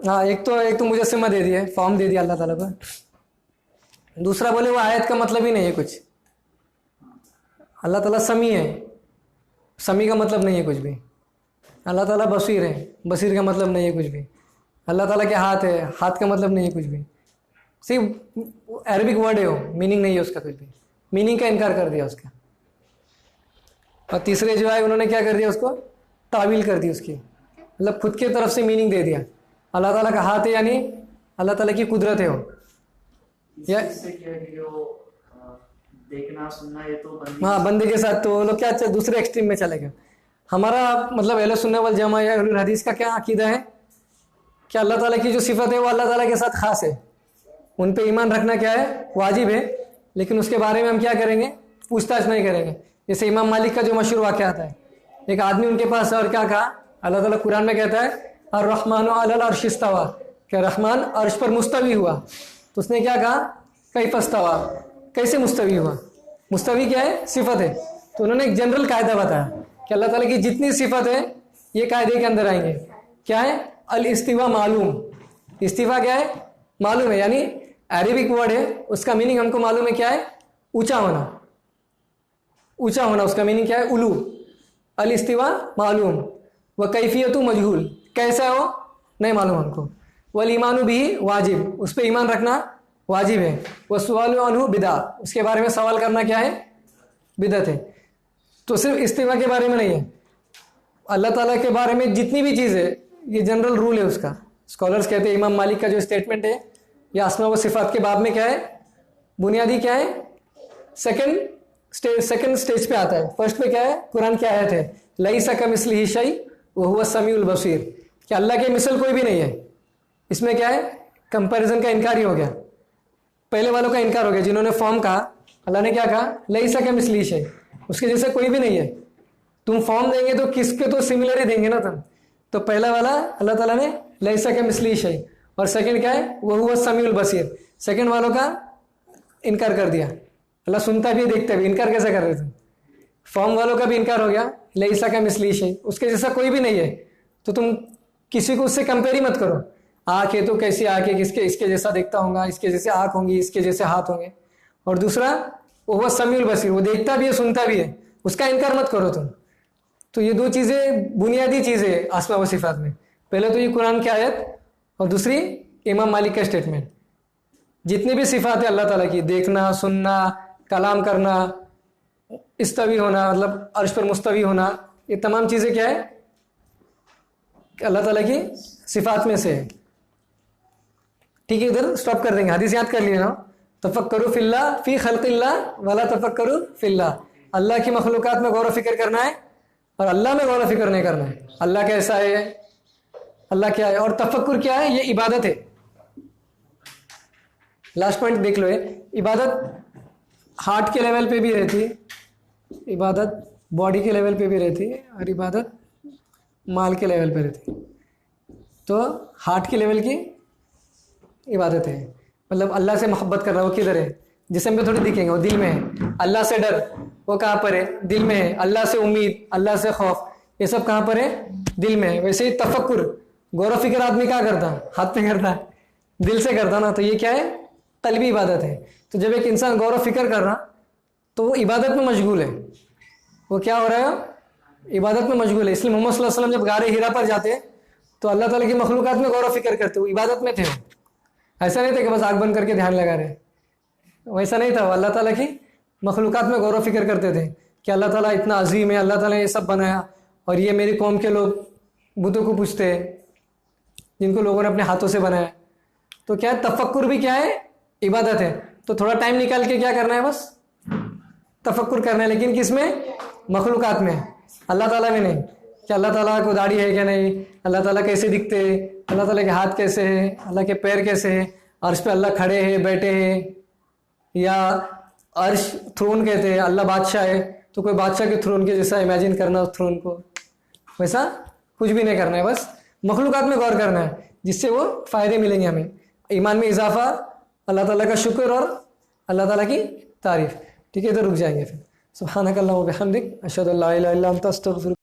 Speaker 1: हाँ, एक तो मुजस्सिमा दे दिया, फॉर्म दे दिया अल्लाह ताला को। दूसरा बोले वो आयत का मतलब ही नहीं है कुछ। अल्लाह ताला समी है, समी का मतलब नहीं है कुछ भी। अल्लाह ताला बसीर है, बसीर का मतलब नहीं है कुछ भी। अल्लाह ताला के हाथ है, हाथ का मतलब नहीं है कुछ भी। सिर्फ अरबिक वर्ड है वो, मीनिंग नहीं है उसका कुछ भी। मीनिंग का इनकार कर दिया उसका। और तीसरे जो है उन्होंने क्या कर दिया, उसको तावील कर दी उसकी, मतलब खुद के तरफ से मीनिंग दे दिया। अल्लाह ताला का हाथ है यानी अल्लाह ताला की कुदरत है वो। या देखना सुनना ये तो हाँ बंदे के साथ। तो वो लोग क्या दूसरे एक्सट्रीम में चले गए। हमारा मतलब अहले सुन्नत वल जमा या अहलुल हदीस का क्या अकीदा है कि अल्लाह ताला की जो सिफत है वो अल्लाह ताला के साथ खास है। उन पे ईमान रखना क्या है, वाजिब है। लेकिन उसके बारे में हम क्या करेंगे, पूछताछ नहीं करेंगे। जैसे इमाम मालिक का जो मशहूर वाक़या आता है, एक आदमी उनके पास और क्या कहा, अल्लाह ताला कुरान में कहता है अर्रहमानु अलल अर्श इस्तवा, कि रहमान अर्श पर मुस्तवी हुआ। तो उसने क्या कहा, कैफ इस्तवा, कैसे मुस्तवी हुआ। मुस्तवी क्या है, सिफत है। तो उन्होंने एक जनरल कायदा बताया कि अल्लाह ताला की जितनी सिफत है ये कायदे के अंदर आएंगे। क्या है, अल इस्तिवा मालूम। इस्तिवा क्या है, मालूम है। यानी अरेबिक वर्ड है, उसका मीनिंग हमको मालूम है क्या है, ऊंचा होना। ऊंचा होना उसका मीनिंग क्या है, उलू। अल इस्तिवा मालूम व कैफियतु मजहूल, कैसा हो नहीं मालूम हमको। वल ईमानु भी वाजिब, उस पर ईमान रखना वाजिब है। वह सवालु अन्हु बिदा, उसके बारे में सवाल करना क्या है, बिदत है। तो सिर्फ इस्तिवा के बारे में नहीं है, अल्लाह ताला के बारे में जितनी भी चीज़ है ये जनरल रूल है उसका। स्कॉलर्स कहते हैं इमाम मालिक का जो स्टेटमेंट है या अस्मा व सिफात के बाब में क्या है, बुनियादी क्या है, सेकंड सेकंड स्टेज पे आता है। फर्स्ट पे क्या है, कुरान की आयत है लईसा कमिस्लिही शै व हुवा समीउल बसीर, कि अल्लाह के मिसल कोई भी नहीं है। इसमें क्या है, कंपैरिजन का इनकार ही हो गया। पहले वालों का इनकार हो गया जिन्होंने फॉर्म कहा, अल्लाह ने क्या कहा, लईसा कमिस्लिही शै, उसके जैसे कोई भी नहीं है। तुम फॉर्म देंगे तो किसके तो सिमिलर ही देंगे ना तुम। तो पहला वाला अल्लाह ताला ने लईसा कमिस्लिही शै, और सेकंड क्या है, वह हुवा समीउल बसीर, सेकंड वालों का इनकार कर दिया। अल्लाह सुनता भी देखता भी, इनकार कैसे कर रहे थे। फॉर्म वालों का भी इनकार हो गया, लईसा कमिस्लिही शै, उसके जैसा कोई भी नहीं है। तो तुम किसी को उससे कंपेयर ही मत करो। आँख है तो कैसी आँख है, किसके इसके जैसा देखता होगा, इसके जैसे आँख होंगी, इसके जैसे हाथ होंगे। और दूसरा वह समीउल बसीर, वो देखता भी है सुनता भी है, उसका इनकार मत करो तुम। तो ये दो चीज़ें बुनियादी चीज़ें आसमा व सिफात में। पहले तो ये कुरान की आयत, और दूसरी इमाम मालिक का स्टेटमेंट। जितनी भी सिफात है अल्लाह ताला की, देखना, सुनना, कलाम करना, इस्तवी होना, मतलब अर्श पर मुस्तवी होना, ये तमाम चीज़ें क्या है, अल्लाह ताला की सिफात में से है। ठीक है, इधर स्टॉप कर देंगे, हदीस याद कर लिया ना, तफक्करू फिल्लाह फी खल्किल्लाह वला तफक्करू फिल्लाह। अल्लाह की मखलूकात में गौर फिक्र करना है, और अल्लाह में गौर फिक्र नहीं करना है। अल्लाह कैसा है, अल्लाह क्या है, और तफक्कुर क्या है, ये इबादत है। लास्ट पॉइंट देख लो, है इबादत हार्ट के लेवल पे भी रहती है, इबादत बॉडी के लेवल पे भी रहती है, और इबादत माल के लेवल पे रहती है। तो हार्ट के लेवल की इबादत है, मतलब अल्लाह से मोहब्बत करना, वो किधर है, जिसम पे थोड़ी दिखेंगे, वो दिल में है। अल्लाह से डर, वो कहाँ पर है, दिल में है। अल्लाह से उम्मीद, अल्लाह से खौफ, ये सब कहाँ पर है, दिल में है। वैसे ही तफक्कुर, गौर फिक्र आदमी क्या करता है, हाथ पे करता है, दिल से करता ना, तो ये क्या है, कल्बी इबादत है। तो जब एक इंसान गौर फिक्र कर रहा, तो वो इबादत में मशगूल है। वो क्या हो रहा है, इबादत में मशगूल है। इसलिए मोहम्मद सल्लल्लाहु अलैहि वसल्लम जब गारे हिरा पर जाते तो अल्लाह ताला की मखलूकात में गौर फिक्र करते, वो इबादत में थे। ऐसा नहीं था कि बस आँख बंद करके ध्यान लगा रहे, वैसा नहीं था। अल्लाह ताला की मखलूकात में गौर फिक्र करते थे कि अल्लाह ताला इतना अजीम है, अल्लाह ताला ने ये सब बनाया, और ये मेरी कौम के लोग बुतों को पूछते हैं जिनको लोगों ने अपने हाथों से बनाया। तो क्या है, तफक्कुर भी क्या है, इबादत है। तो थोड़ा टाइम निकाल के क्या करना है, बस तफक्कुर करना है, लेकिन किस में, मखलूकात में, अल्लाह ताला में नहीं। कि अल्लाह ताला को दाढ़ी है क्या नहीं, अल्लाह ताला कैसे दिखते हैं, अल्लाह ताला के हाथ कैसे हैं, अल्लाह के पैर कैसे हैं, अर्श पे अल्लाह खड़े हैं बैठे हैं, या अर्श थ्रोन कहते हैं, अल्लाह बादशाह है, तो कोई बादशाह के थ्रोन के जैसा इमेजिन करना उस थ्रोन को, वैसा कुछ भी नहीं करना है। बस मखलूकात में गौर करना है, जिससे वो फ़ायदे मिलेंगे हमें, ईमान में इजाफा, अल्लाह ताला का शुक्र और अल्लाह ताला की तारीफ़। ठीक है, इधर रुक जाएंगे फिर। सुब्हानक अल्लाहुम्मा व बिहम्दिक अशहदु अल्ला इलाहा इल्ला अंता अस्तगफिरुक।